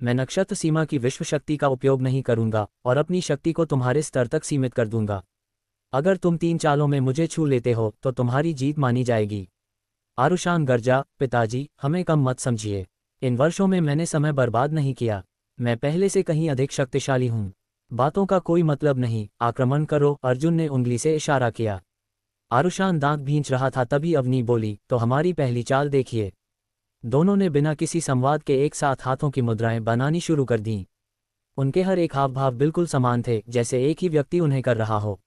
मैं नक्षत्र सीमा की विश्व शक्ति का उपयोग नहीं करूंगा और अपनी शक्ति को तुम्हारे स्तर तक सीमित कर दूंगा। अगर तुम 3 चालों में मुझे छू लेते हो तो तुम्हारी जीत मानी जाएगी। आरुषान गर्जा, पिताजी, हमें कम मत समझिए। इन वर्षों में मैंने समय बर्बाद नहीं किया। मैं पहले से कहीं अधिक शक्तिशाली हूँ। बातों का कोई मतलब नहीं, आक्रमण करो। अर्जुन ने उंगली से इशारा किया। आरुषान दांत भींच रहा था, तभी अवनी बोली, तो हमारी पहली चाल देखिए। दोनों ने बिना किसी संवाद के एक साथ हाथों की मुद्राएं बनानी शुरू कर दीं। उनके हर एक हाव भाव बिल्कुल समान थे, जैसे एक ही व्यक्ति उन्हें कर रहा हो।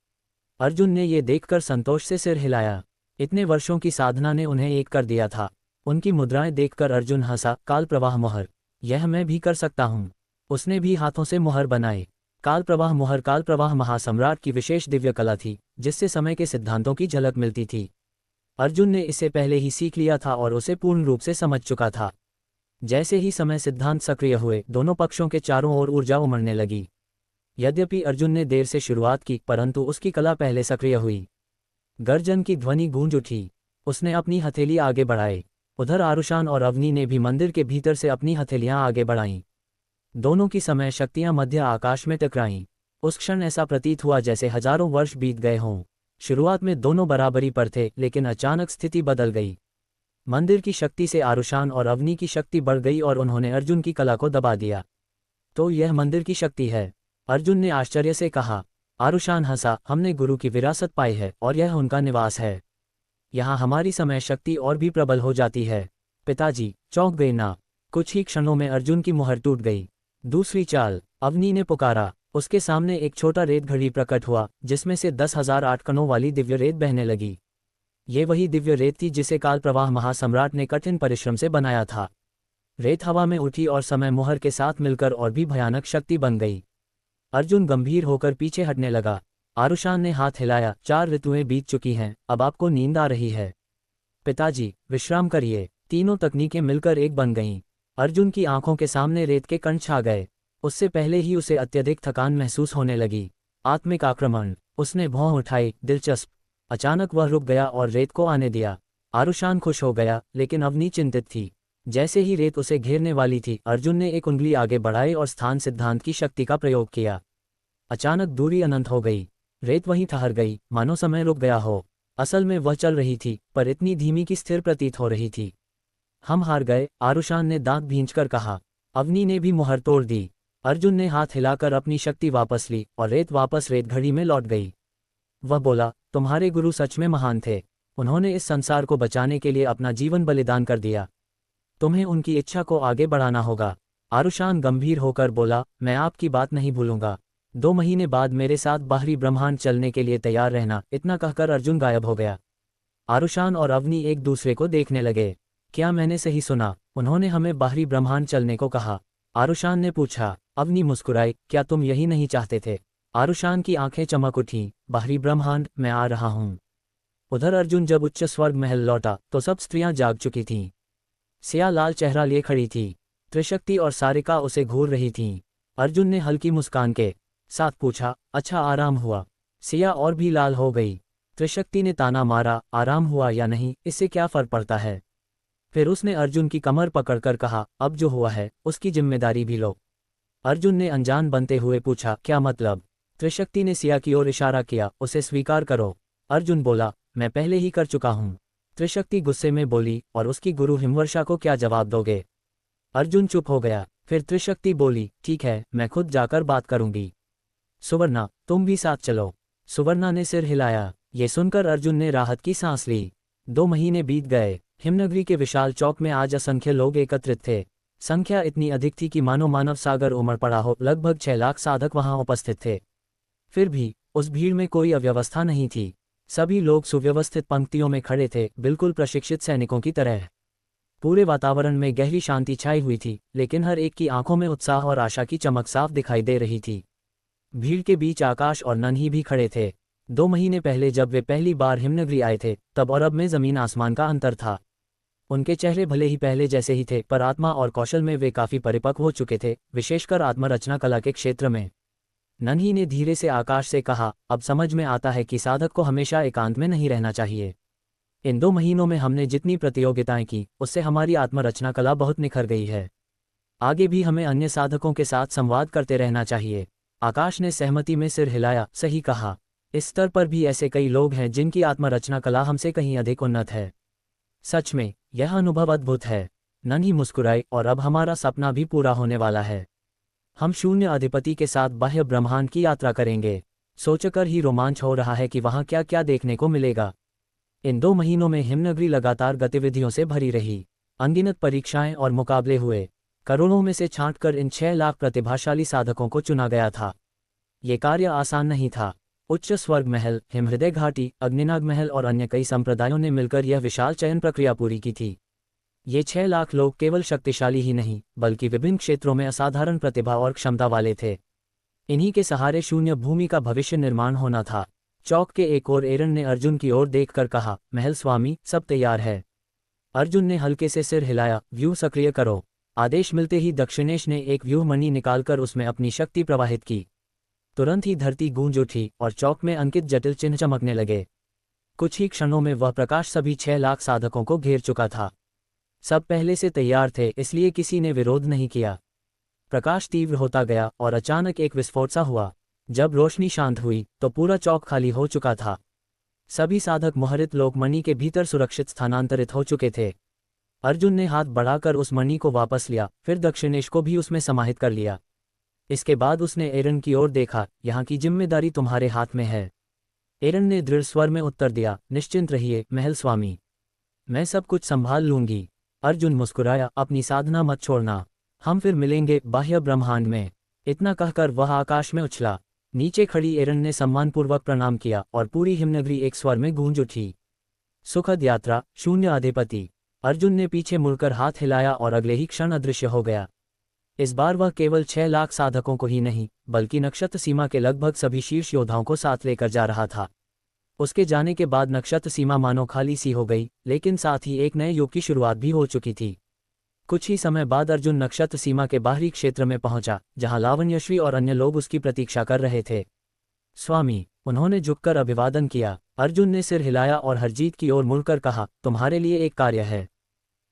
अर्जुन ने ये देखकर संतोष से सिर हिलाया। इतने वर्षों की साधना ने उन्हें एक कर दिया था। उनकी मुद्राएं देखकर अर्जुन हंसा। काल प्रवाह मोहर, यह मैं भी कर सकता हूँ। उसने भी हाथों से मोहर बनाए। काल प्रवाह मोहर, काल प्रवाह महासम्राट की विशेष दिव्य कला थी, जिससे समय के सिद्धांतों की झलक मिलती थी। अर्जुन ने इसे पहले ही सीख लिया था और उसे पूर्ण रूप से समझ चुका था। जैसे ही समय सिद्धांत सक्रिय हुए, दोनों पक्षों के चारों ओर ऊर्जा उमड़ने लगी। यद्यपि अर्जुन ने देर से शुरुआत की, परंतु उसकी कला पहले सक्रिय हुई। गर्जन की ध्वनि गूंज उठी। उसने अपनी हथेली आगे बढ़ाई। उधर आरुषान और अवनी ने भी मंदिर के भीतर से अपनी हथेलियां आगे बढ़ाईं। दोनों की समय शक्तियां मध्य आकाश में टकराईं। उस क्षण ऐसा प्रतीत हुआ जैसे हजारों वर्ष बीत गए हों। शुरुआत में दोनों बराबरी पर थे, लेकिन अचानक स्थिति बदल गई। मंदिर की शक्ति से आरुषान और अवनी की शक्ति बढ़ गई और उन्होंने अर्जुन की कला को दबा दिया। तो यह मंदिर की शक्ति है? अर्जुन ने आश्चर्य से कहा। आरुषान हंसा। हमने गुरु की विरासत पाई है और यह उनका निवास है। यहाँ हमारी समय शक्ति और भी प्रबल हो जाती है। पिताजी, चौंक गए ना? कुछ ही क्षणों में अर्जुन की मुहर टूट गई। दूसरी चाल, अवनी ने पुकारा। उसके सामने एक छोटा रेत घड़ी प्रकट हुआ, जिसमें से 10,008 कणों वाली दिव्य रेत बहने लगी। ये वही दिव्य रेत थी जिसे काल प्रवाह महासम्राट ने कठिन परिश्रम से बनाया था। रेत हवा में उठी और समय मुहर के साथ मिलकर और भी भयानक शक्ति बन गई। अर्जुन गंभीर होकर पीछे हटने लगा। आरुषान ने हाथ हिलाया। 4 ऋतुएं बीत चुकी हैं, अब आपको नींद आ रही है। पिताजी, विश्राम करिए। तीनों तकनीकें मिलकर एक बन गईं। अर्जुन की आंखों के सामने रेत के कण छा गए। उससे पहले ही उसे अत्यधिक थकान महसूस होने लगी। आत्मिक आक्रमण। उसने भौं उठाई। दिलचस्प। अचानक वह रुक गया और रेत को आने दिया। आरुषान खुश हो गया, लेकिन अवनी चिंतित थी। जैसे ही रेत उसे घेरने वाली थी, अर्जुन ने एक उंगली आगे बढ़ाई और स्थान सिद्धांत की शक्ति का प्रयोग किया। अचानक दूरी अनंत हो गई। रेत वहीं ठहर गई, मानो समय रुक गया हो। असल में वह चल रही थी, पर इतनी धीमी कि स्थिर प्रतीत हो रही थी। हम हार गए, आरुषान ने दांत भींचकर कहा। अवनी ने भी मुहर तोड़ दी। अर्जुन ने हाथ हिलाकर अपनी शक्ति वापस ली और रेत वापस रेत घड़ी में लौट गई। वह बोला, तुम्हारे गुरु सच में महान थे। उन्होंने इस संसार को बचाने के लिए अपना जीवन बलिदान कर दिया। तुम्हें उनकी इच्छा को आगे बढ़ाना होगा। आरुषान गंभीर होकर बोला, मैं आपकी बात नहीं भूलूंगा। 2 महीने बाद मेरे साथ बाहरी ब्रह्मांड चलने के लिए तैयार रहना। इतना कहकर अर्जुन गायब हो गया। आरुषान और अवनी एक दूसरे को देखने लगे। क्या मैंने सही सुना? उन्होंने हमें बाहरी ब्रह्मांड चलने को कहा? आरुषान ने पूछा। अवनी मुस्कुराई। क्या तुम यही नहीं चाहते थे? आरुषान की आंखें चमक उठीं। बाहरी ब्रह्मांड, मैं आ रहा हूं। उधर अर्जुन जब उच्च स्वर्ग महल लौटा तो सब स्त्रियां जाग चुकी थीं। सिया लाल चेहरा लिए खड़ी थी। त्रिशक्ति और सारिका उसे घूर रही थीं। अर्जुन ने हल्की मुस्कान के साथ पूछा, अच्छा आराम हुआ? सिया और भी लाल हो गई। त्रिशक्ति ने ताना मारा, आराम हुआ या नहीं, इससे क्या फर्क पड़ता है? फिर उसने अर्जुन की कमर पकड़कर कहा, अब जो हुआ है उसकी जिम्मेदारी भी लो। अर्जुन ने अनजान बनते हुए पूछा, क्या मतलब? त्रिशक्ति ने सिया की ओर इशारा किया, उसे स्वीकार करो। अर्जुन बोला, मैं पहले ही कर चुका हूं। त्रिशक्ति गुस्से में बोली, और उसकी गुरु हिमवर्षा को क्या जवाब दोगे? अर्जुन चुप हो गया। फिर त्रिशक्ति बोली, ठीक है, मैं खुद जाकर बात करूंगी। सुवर्णा, तुम भी साथ चलो। सुवर्णा ने सिर हिलाया। ये सुनकर अर्जुन ने राहत की सांस ली। 2 महीने बीत गए। हिमनगरी के विशाल चौक में आज असंख्य लोग एकत्रित थे। संख्या इतनी अधिक थी कि मानो मानव सागर उमड़ पड़ा हो। लगभग 6 लाख साधक वहां उपस्थित थे। फिर भी उस भीड़ में कोई अव्यवस्था नहीं थी। सभी लोग सुव्यवस्थित पंक्तियों में खड़े थे, बिल्कुल प्रशिक्षित सैनिकों की तरह। पूरे वातावरण में गहरी शांति छाई हुई थी, लेकिन हर एक की आंखों में उत्साह और आशा की चमक साफ दिखाई दे रही थी। भीड़ के बीच आकाश और नन्ही भी खड़े थे। 2 महीने पहले जब वे पहली बार हिमनगरी आए थे, तब और अब में जमीन आसमान का अंतर था। उनके चेहरे भले ही पहले जैसे ही थे, पर आत्मा और कौशल में वे काफी परिपक्व हो चुके थे, विशेषकर आत्मरचना कला के क्षेत्र में। नन्ही ने धीरे से आकाश से कहा, अब समझ में आता है कि साधक को हमेशा एकांत में नहीं रहना चाहिए। इन 2 महीनों में हमने जितनी प्रतियोगिताएं की, उससे हमारी आत्मरचना कला बहुत निखर गई है। आगे भी हमें अन्य साधकों के साथ संवाद करते रहना चाहिए। आकाश ने सहमति में सिर हिलाया, सही कहा। इस स्तर पर भी ऐसे कई लोग हैं जिनकी आत्मरचना कला हमसे कहीं अधिक उन्नत है। सच में यह अनुभव अद्भुत है। नन्ही मुस्कुराई, और अब हमारा सपना भी पूरा होने वाला है। हम शून्य अधिपति के साथ बाह्य ब्रह्मांड की यात्रा करेंगे। सोचकर ही रोमांच हो रहा है कि वहां क्या क्या देखने को मिलेगा। इन 2 महीनों में हिमनगरी लगातार गतिविधियों से भरी रही। अनगिनत परीक्षाएं और मुकाबले हुए। करोड़ों में से छांटकर इन 6 लाख प्रतिभाशाली साधकों को चुना गया था। ये कार्य आसान नहीं था। उच्च स्वर्ग महल, हिमहृदय घाटी, अग्निनाग महल और अन्य कई संप्रदायों ने मिलकर यह विशाल चयन प्रक्रिया पूरी की थी। ये 6 लाख लोग केवल शक्तिशाली ही नहीं, बल्कि विभिन्न क्षेत्रों में असाधारण प्रतिभा और क्षमता वाले थे। इन्हीं के सहारे शून्य भूमि का भविष्य निर्माण होना था। चौक के एक ओर एरन ने अर्जुन की ओर देखकर कहा, महल स्वामी, सब तैयार है। अर्जुन ने हल्के से सिर हिलाया, व्यूह सक्रिय करो। आदेश मिलते ही दक्षिणेश ने एक व्यूह मणि निकालकर उसमें अपनी शक्ति प्रवाहित की। तुरंत ही धरती गूंज उठी और चौक में अंकित जटिल चिन्ह चमकने लगे। कुछ ही क्षणों में वह प्रकाश सभी 6 लाख साधकों को घेर चुका था। सब पहले से तैयार थे, इसलिए किसी ने विरोध नहीं किया। प्रकाश तीव्र होता गया और अचानक एक विस्फोट सा हुआ। जब रोशनी शांत हुई तो पूरा चौक खाली हो चुका था। सभी साधक मोहरित लोकमणि के भीतर सुरक्षित स्थानांतरित हो चुके थे। अर्जुन ने हाथ बढ़ाकर उस मणि को वापस लिया, फिर दक्षिणेश को भी उसमें समाहित कर लिया। इसके बाद उसने एरन की ओर देखा, यहाँ की जिम्मेदारी तुम्हारे हाथ में है। एरन ने दृढ़ स्वर में उत्तर दिया, निश्चिंत रहिए महल स्वामी, मैं सब कुछ संभाल लूंगी। अर्जुन मुस्कुराया, अपनी साधना मत छोड़ना, हम फिर मिलेंगे बाह्य ब्रह्मांड में। इतना कहकर वह आकाश में उछला। नीचे खड़ी एरन ने सम्मानपूर्वक प्रणाम किया और पूरी हिमनगरी एक स्वर में गूंज उठी। सुखद यात्रा, शून्य अधिपति। अर्जुन ने पीछे मुड़कर हाथ हिलाया और अगले ही क्षण अदृश्य हो गया। इस बार वह केवल 6 लाख साधकों को ही नहीं, बल्कि नक्षत्र सीमा के लगभग सभी शीर्ष योद्धाओं को साथ लेकर जा रहा था। उसके जाने के बाद नक्षत्र सीमा मानो खाली सी हो गई, लेकिन साथ ही एक नए युग की शुरुआत भी हो चुकी थी। कुछ ही समय बाद अर्जुन नक्षत्र सीमा के बाहरी क्षेत्र में पहुंचा, जहां लावण्यश्री और अन्य लोग उसकी प्रतीक्षा कर रहे थे। स्वामी, उन्होंने झुककर अभिवादन किया। अर्जुन ने सिर हिलाया और हरजीत की ओर मुड़कर कहा, तुम्हारे लिए एक कार्य है।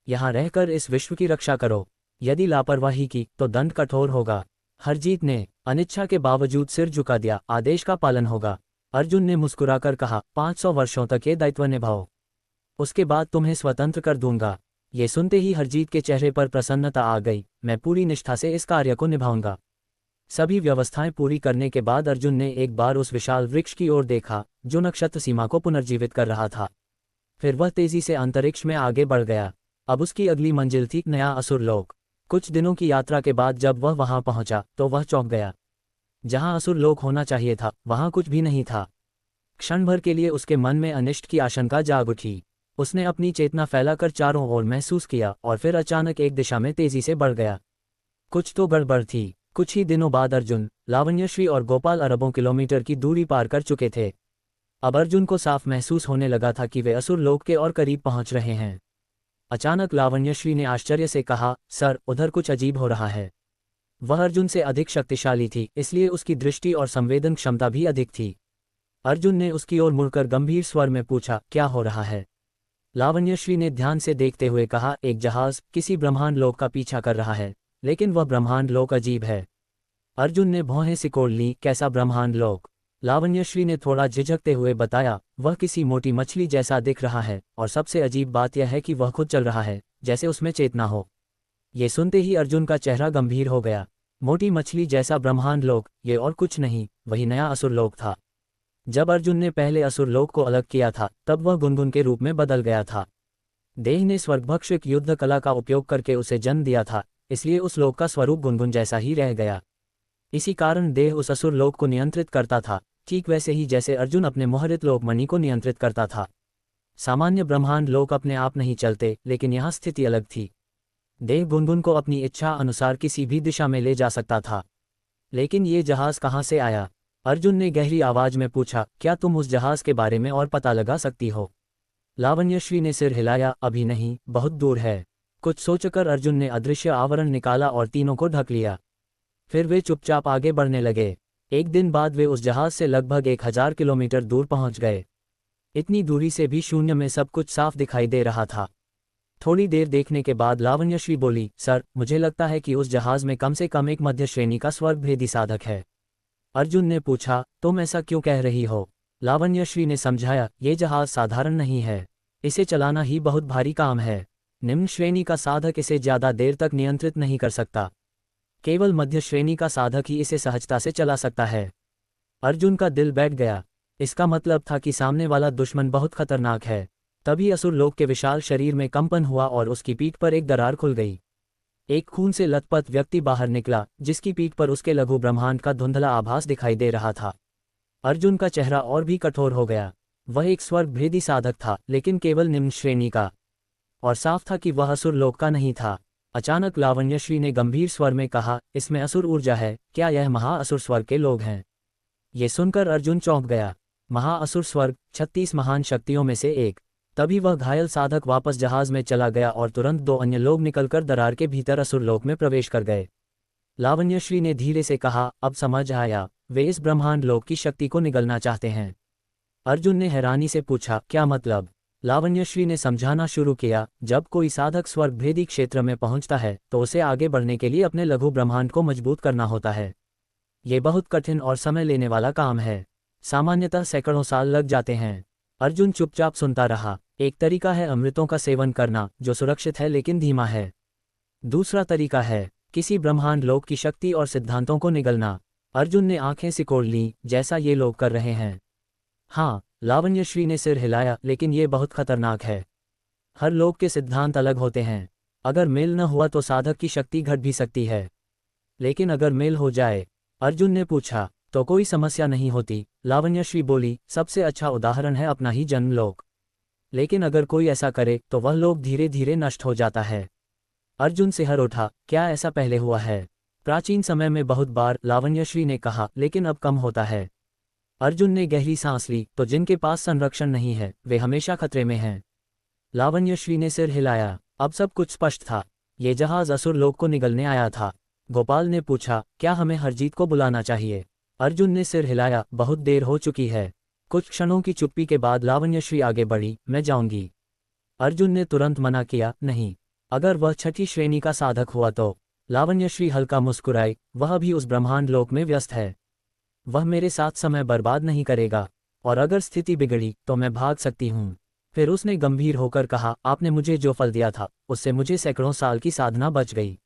यहाँ रहकर इस विश्व की रक्षा करो। यदि लापरवाही की तो दंड कठोर होगा। हरजीत ने अनिच्छा के बावजूद सिर झुका दिया, आदेश का पालन होगा। अर्जुन ने मुस्कुराकर कहा, 500 वर्षों तक ये दायित्व निभाओ, उसके बाद तुम्हें स्वतंत्र कर दूंगा। ये सुनते ही हरजीत के चेहरे पर प्रसन्नता आ गई। मैं पूरी निष्ठा से इस कार्य को निभाऊंगा। सभी व्यवस्थाएं पूरी करने के बाद अर्जुन ने एक बार उस विशाल वृक्ष की ओर देखा, जो नक्षत्र सीमा को पुनर्जीवित कर रहा था। फिर वह तेजी से अंतरिक्ष में आगे बढ़ गया। अब उसकी अगली मंजिल थी नया असुरलोक। कुछ दिनों की यात्रा के बाद जब वह वहां पहुंचा तो वह चौंक गया। जहां असुरलोक होना चाहिए था, वहां कुछ भी नहीं था। क्षण भर के लिए उसके मन में अनिष्ट की आशंका जाग उठी। उसने अपनी चेतना फैलाकर चारों ओर महसूस किया और फिर अचानक एक दिशा में तेजी से बढ़ गया। कुछ तो गड़बड़ थी। कुछ ही दिनों बाद अर्जुन, लावण्यश्री और गोपाल अरबों किलोमीटर की दूरी पार कर चुके थे। अब अर्जुन को साफ महसूस होने लगा था कि वे असुरलोक के और करीब पहुंच रहे हैं। अचानक लावण्यश्री ने आश्चर्य से कहा, सर, उधर कुछ अजीब हो रहा है। वह अर्जुन से अधिक शक्तिशाली थी, इसलिए उसकी दृष्टि और संवेदन क्षमता भी अधिक थी। अर्जुन ने उसकी ओर मुड़कर गंभीर स्वर में पूछा, क्या हो रहा है? लावण्यश्री ने ध्यान से देखते हुए कहा, एक जहाज किसी ब्रह्मांड लोक का पीछा कर रहा है, लेकिन वह ब्रह्मांड लोक अजीब है। अर्जुन ने भौहें सिकोड़ ली, कैसा ब्रह्मांड लोक? लावण्यश्री ने थोड़ा झिझकते हुए बताया, वह किसी मोटी मछली जैसा दिख रहा है, और सबसे अजीब बात यह है कि वह खुद चल रहा है, जैसे उसमें चेतना हो। ये सुनते ही अर्जुन का चेहरा गंभीर हो गया। मोटी मछली जैसा ब्रह्मांड लोक, ये और कुछ नहीं, वही नया असुरलोक था। जब अर्जुन ने पहले असुरलोक को अलग किया था, तब वह गुनगुन के रूप में बदल गया था। देह ने स्वर्गभक्षक युद्ध कला का उपयोग करके उसे जन्म दिया था, इसलिए उस लोक का स्वरूप गुनगुन जैसा ही रह गया। इसी कारण देह उस असुरलोक को नियंत्रित करता था, ठीक वैसे ही जैसे अर्जुन अपने मोहरित लोकमणि को नियंत्रित करता था। सामान्य ब्रह्मांड लोक अपने आप नहीं चलते, लेकिन यहाँ स्थिति अलग थी। देह गुनगुन को अपनी इच्छा अनुसार किसी भी दिशा में ले जा सकता था। लेकिन ये जहाज कहाँ से आया? अर्जुन ने गहरी आवाज में पूछा, क्या तुम उस जहाज के बारे में और पता लगा सकती हो? लावण्यश्री ने सिर हिलाया, अभी नहीं, बहुत दूर है। कुछ सोचकर अर्जुन ने अदृश्य आवरण निकाला और तीनों को ढक लिया। फिर वे चुपचाप आगे बढ़ने लगे। एक दिन बाद वे उस जहाज से लगभग 1000 किलोमीटर दूर पहुंच गए। इतनी दूरी से भी शून्य में सब कुछ साफ दिखाई दे रहा था। थोड़ी देर देखने के बाद लावण्यश्री बोली, सर, मुझे लगता है कि उस जहाज में कम से कम एक मध्य श्रेणी का स्वर्गभेदी साधक है। अर्जुन ने पूछा, तुम ऐसा क्यों कह रही हो? लावण्यश्री ने समझाया, ये जहाज साधारण नहीं है, इसे चलाना ही बहुत भारी काम है। निम्न श्रेणी का साधक इसे ज्यादा देर तक नियंत्रित नहीं कर सकता। केवल मध्य श्रेणी का साधक ही इसे सहजता से चला सकता है। अर्जुन का दिल बैठ गया। इसका मतलब था कि सामने वाला दुश्मन बहुत खतरनाक है। तभी असुरलोक के विशाल शरीर में कंपन हुआ और उसकी पीठ पर एक दरार खुल गई। एक खून से लथपथ व्यक्ति बाहर निकला, जिसकी पीठ पर उसके लघु ब्रह्मांड का धुंधला आभास दिखाई दे रहा था। अर्जुन का चेहरा और भी कठोर हो गया। वह एक स्वर्ग भेदी साधक था, लेकिन केवल निम्न श्रेणी का, और साफ था कि वह असुर लोक का नहीं था। अचानक लावण्यश्री ने गंभीर स्वर में कहा, इसमें असुर ऊर्जा है, क्या यह महाअसुर स्वर्ग के लोग हैं? ये सुनकर अर्जुन चौंक गया। महाअसुर स्वर्ग 36 महान शक्तियों में से एक। तभी वह घायल साधक वापस जहाज में चला गया और तुरंत 2 अन्य लोग निकलकर दरार के भीतर असुर लोक में प्रवेश कर गए। लावण्यश्री ने धीरे से कहा, अब समझ आया, वे इस ब्रह्मांड लोक की शक्ति को निगलना चाहते हैं। अर्जुन ने हैरानी से पूछा, क्या मतलब? लावण्यश्री ने समझाना शुरू किया, जब कोई साधक स्वर्ग भेदी क्षेत्र में पहुंचता है तो उसे आगे बढ़ने के लिए अपने लघु ब्रह्मांड को मजबूत करना होता है। ये बहुत कठिन और समय लेने वाला काम है। सामान्यतः सैकड़ों साल लग जाते हैं। अर्जुन चुपचाप सुनता रहा। एक तरीका है अमृतों का सेवन करना, जो सुरक्षित है लेकिन धीमा है। दूसरा तरीका है किसी ब्रह्मांड लोक की शक्ति और सिद्धांतों को निगलना। अर्जुन ने आंखें सिकोड़ लीं, जैसा ये लोग कर रहे हैं। हाँ, लावण्यश्री ने सिर हिलाया, लेकिन ये बहुत खतरनाक है। हर लोक के सिद्धांत अलग होते हैं। अगर मेल न हुआ तो साधक की शक्ति घट भी सकती है। लेकिन अगर मेल हो जाए? अर्जुन ने पूछा। तो कोई समस्या नहीं होती, लावण्यश्री बोली, सबसे अच्छा उदाहरण है अपना ही जन्मलोक। लेकिन अगर कोई ऐसा करे तो वह लोक धीरे धीरे नष्ट हो जाता है। अर्जुन सिहर उठा, क्या ऐसा पहले हुआ है? प्राचीन समय में बहुत बार, लावण्यश्री ने कहा, लेकिन अब कम होता है। अर्जुन ने गहरी सांस ली, तो जिनके पास संरक्षण नहीं है वे हमेशा खतरे में हैं। लावण्यश्री ने सिर हिलाया। अब सब कुछ स्पष्ट था। ये जहाज असुर लोक को निगलने आया था। गोपाल ने पूछा, क्या हमें हरजीत को बुलाना चाहिए? अर्जुन ने सिर हिलाया, बहुत देर हो चुकी है। कुछ क्षणों की चुप्पी के बाद लावण्यश्री आगे बढ़ी, मैं जाऊंगी। अर्जुन ने तुरंत मना किया, नहीं। अगर वह 6ठी श्रेणी का साधक हुआ तो? लावण्यश्री हल्का मुस्कुराई, वह भी उस ब्रह्मांड लोक में व्यस्त है। वह मेरे साथ समय बर्बाद नहीं करेगा, और अगर स्थिति बिगड़ी तो मैं भाग सकती हूँ। फिर उसने गंभीर होकर कहा, आपने मुझे जो फल दिया था उससे मुझे सैकड़ों साल की साधना बच गई।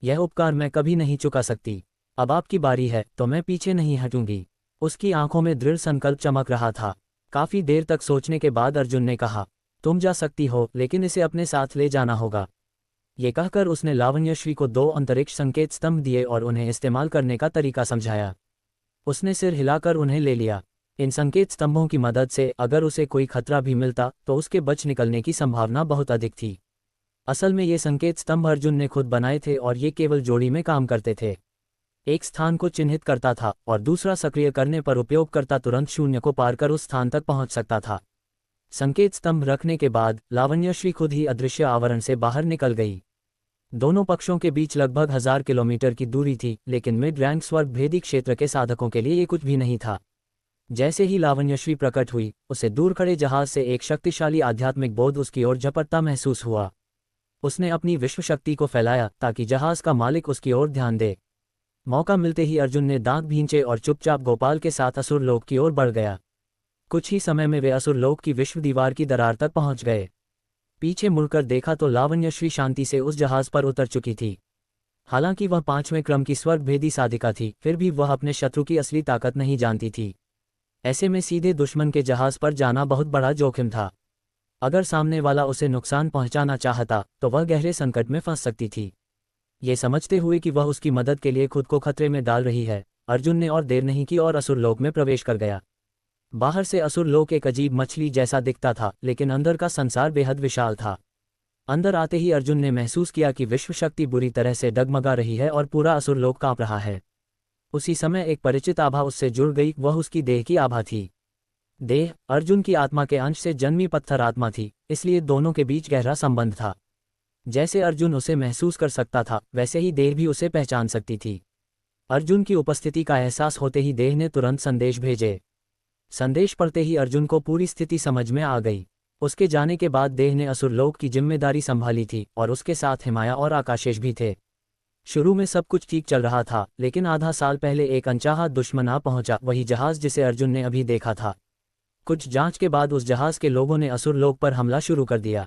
यह उपकार मैं कभी नहीं चुका सकती। अब आपकी बारी है तो मैं पीछे नहीं हटूंगी। उसकी आंखों में दृढ़ संकल्प चमक रहा था। काफी देर तक सोचने के बाद अर्जुन ने कहा, तुम जा सकती हो, लेकिन इसे अपने साथ ले जाना होगा। ये कहकर उसने लावण्यश्री को 2 अंतरिक्ष संकेत स्तंभ दिए और उन्हें इस्तेमाल करने का तरीका समझाया। उसने सिर हिलाकर उन्हें ले लिया। इन संकेत स्तंभों की मदद से अगर उसे कोई खतरा भी मिलता तो उसके बच निकलने की संभावना बहुत अधिक थी। असल में ये संकेत स्तंभ अर्जुन ने खुद बनाए थे और ये केवल जोड़ी में काम करते थे। एक स्थान को चिन्हित करता था और दूसरा सक्रिय करने पर उपयोगकर्ता तुरंत शून्य को पार कर उस स्थान तक पहुंच सकता था। संकेत स्तंभ रखने के बाद लावण्यश्री खुद ही अदृश्य आवरण से बाहर निकल गई। दोनों पक्षों के बीच लगभग 1000 किलोमीटर की दूरी थी, लेकिन मिड रैंक स्वर्ग भेदी क्षेत्र के साधकों के लिए ये कुछ भी नहीं था। जैसे ही लावण्यश्री प्रकट हुई, उसे दूर खड़े जहाज से एक शक्तिशाली आध्यात्मिक बोध उसकी ओर झपटता महसूस हुआ। उसने अपनी विश्व शक्ति को फैलाया ताकि जहाज का मालिक उसकी ओर ध्यान दे। मौका मिलते ही अर्जुन ने दांत भींचे और चुपचाप गोपाल के साथ असुर लोक की ओर बढ़ गया। कुछ ही समय में वे असुर लोक की विश्व दीवार की दरार तक पहुंच गए। पीछे मुड़कर देखा तो लावण्यश्री शांति से उस जहाज पर उतर चुकी थी। हालांकि वह 5वें क्रम की स्वर्ग भेदी साधिका थी, फिर भी वह अपने शत्रु की असली ताकत नहीं जानती थी। ऐसे में सीधे दुश्मन के जहाज पर जाना बहुत बड़ा जोखिम था। अगर सामने वाला उसे नुकसान पहुंचाना चाहता तो वह गहरे संकट में फंस सकती थी। ये समझते हुए कि वह उसकी मदद के लिए खुद को खतरे में डाल रही है, अर्जुन ने और देर नहीं की और असुर लोक में प्रवेश कर गया। बाहर से असुर लोक एक अजीब मछली जैसा दिखता था, लेकिन अंदर का संसार बेहद विशाल था। अंदर आते ही अर्जुन ने महसूस किया कि विश्व शक्ति बुरी तरह से डगमगा रही है और पूरा असुर लोक कांप रहा है। उसी समय एक परिचित आभा उससे जुड़ गई, वह उसकी देह की आभा थी। देह अर्जुन की आत्मा के अंश से जन्मी पत्थर आत्मा थी, इसलिए दोनों के बीच गहरा संबंध था। जैसे अर्जुन उसे महसूस कर सकता था, वैसे ही देह भी उसे पहचान सकती थी। अर्जुन की उपस्थिति का एहसास होते ही देह ने तुरंत संदेश भेजे। संदेश पढ़ते ही अर्जुन को पूरी स्थिति समझ में आ गई। उसके जाने के बाद देह ने असुर लोक की जिम्मेदारी संभाली थी और उसके साथ हिमाया और आकाशेश भी थे। शुरू में सब कुछ ठीक चल रहा था, लेकिन आधा साल पहले एक अनचाहा दुश्मन आ पहुंचा, वही जहाज जिसे अर्जुन ने अभी देखा था। कुछ जांच के बाद उस जहाज के लोगों ने असुर लोक पर हमला शुरू कर दिया।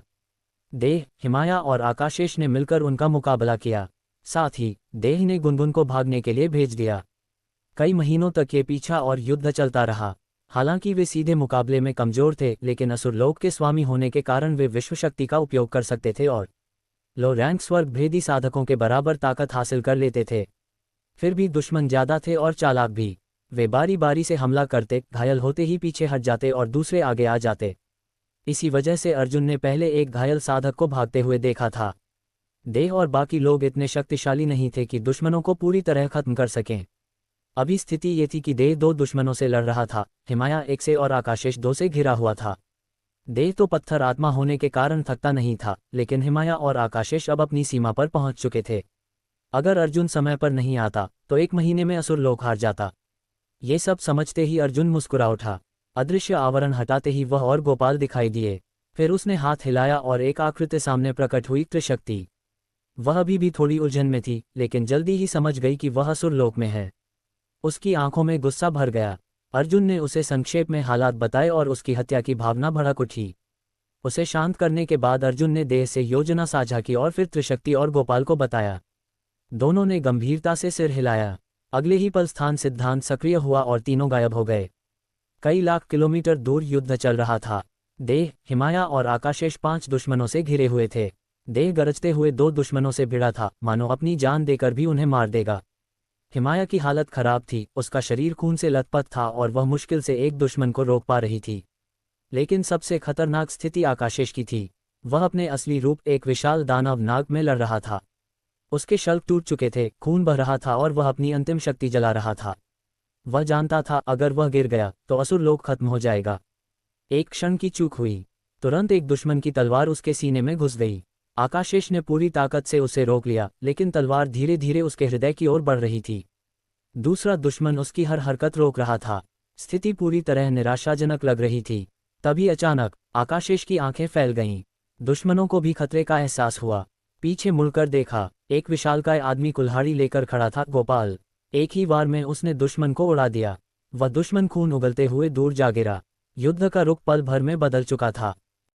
देह, हिमाया और आकाशेश ने मिलकर उनका मुकाबला किया। साथ ही देह ने गुनगुन को भागने के लिए भेज दिया। कई महीनों तक ये पीछा और युद्ध चलता रहा। हालांकि वे सीधे मुकाबले में कमजोर थे, लेकिन असुर लोक के स्वामी होने के कारण वे विश्व शक्ति का उपयोग कर सकते थे और लो रैंक स्वर्ग भेदी साधकों के बराबर ताकत हासिल कर लेते थे। फिर भी दुश्मन ज्यादा थे और चालाक भी। वे बारी बारी से हमला करते, घायल होते ही पीछे हट जाते और दूसरे आगे आ जाते। इसी वजह से अर्जुन ने पहले एक घायल साधक को भागते हुए देखा था। देह और बाकी लोग इतने शक्तिशाली नहीं थे कि दुश्मनों को पूरी तरह खत्म कर सकें। अभी स्थिति ये थी कि देह दो दुश्मनों से लड़ रहा था, हिमाया एक से और आकाशेश दो से घिरा हुआ था। देह तो पत्थर आत्मा होने के कारण थकता नहीं था, लेकिन हिमाया और आकाशेश अब अपनी सीमा पर पहुंच चुके थे। अगर अर्जुन समय पर नहीं आता तो 1 महीने में असुर लोक हार जाता। ये सब समझते ही अर्जुन मुस्कुरा उठा। अदृश्य आवरण हटाते ही वह और गोपाल दिखाई दिए। फिर उसने हाथ हिलाया और एक आकृति सामने प्रकट हुई, त्रिशक्ति। वह अभी भी थोड़ी उलझन में थी, लेकिन जल्दी ही समझ गई कि वह असुर लोक में है। उसकी आंखों में गुस्सा भर गया। अर्जुन ने उसे संक्षेप में हालात बताए और उसकी हत्या की भावना भड़क उठी। उसे शांत करने के बाद अर्जुन ने देह से योजना साझा की और फिर त्रिशक्ति और गोपाल को बताया। दोनों ने गंभीरता से सिर हिलाया। अगले ही पल स्थान सिद्धांत सक्रिय हुआ और तीनों गायब हो गए। कई लाख किलोमीटर दूर युद्ध चल रहा था। देह, हिमाया और आकाशेश 5 दुश्मनों से घिरे हुए थे। देह गरजते हुए 2 दुश्मनों से भिड़ा था, मानो अपनी जान देकर भी उन्हें मार देगा। हिमाया की हालत खराब थी, उसका शरीर खून से लथपथ था और वह मुश्किल से एक दुश्मन को रोक पा रही थी। लेकिन सबसे खतरनाक स्थिति आकाशेश की थी। वह अपने असली रूप, एक विशाल दानव नाग में लड़ रहा था। उसके शल्क टूट चुके थे, खून बह रहा था और वह अपनी अंतिम शक्ति जला रहा था। वह जानता था अगर वह गिर गया तो असुर लोक खत्म हो जाएगा। एक क्षण की चूक हुई, तुरंत एक दुश्मन की तलवार उसके सीने में घुस गई। आकाशेश ने पूरी ताकत से उसे रोक लिया, लेकिन तलवार धीरे धीरे उसके हृदय की ओर बढ़ रही थी। दूसरा दुश्मन उसकी हर हरकत रोक रहा था। स्थिति पूरी तरह निराशाजनक लग रही थी। तभी अचानक आकाशेश की आंखें फैल गईं। दुश्मनों को भी खतरे का एहसास हुआ। पीछे मुड़कर देखा, एक विशालकाय आदमी कुल्हाड़ी लेकर खड़ा था, गोपाल। एक ही वार में उसने दुश्मन को उड़ा दिया। वह दुश्मन खून उगलते हुए दूर जा गिरा। युद्ध का रुख पल भर में बदल चुका था।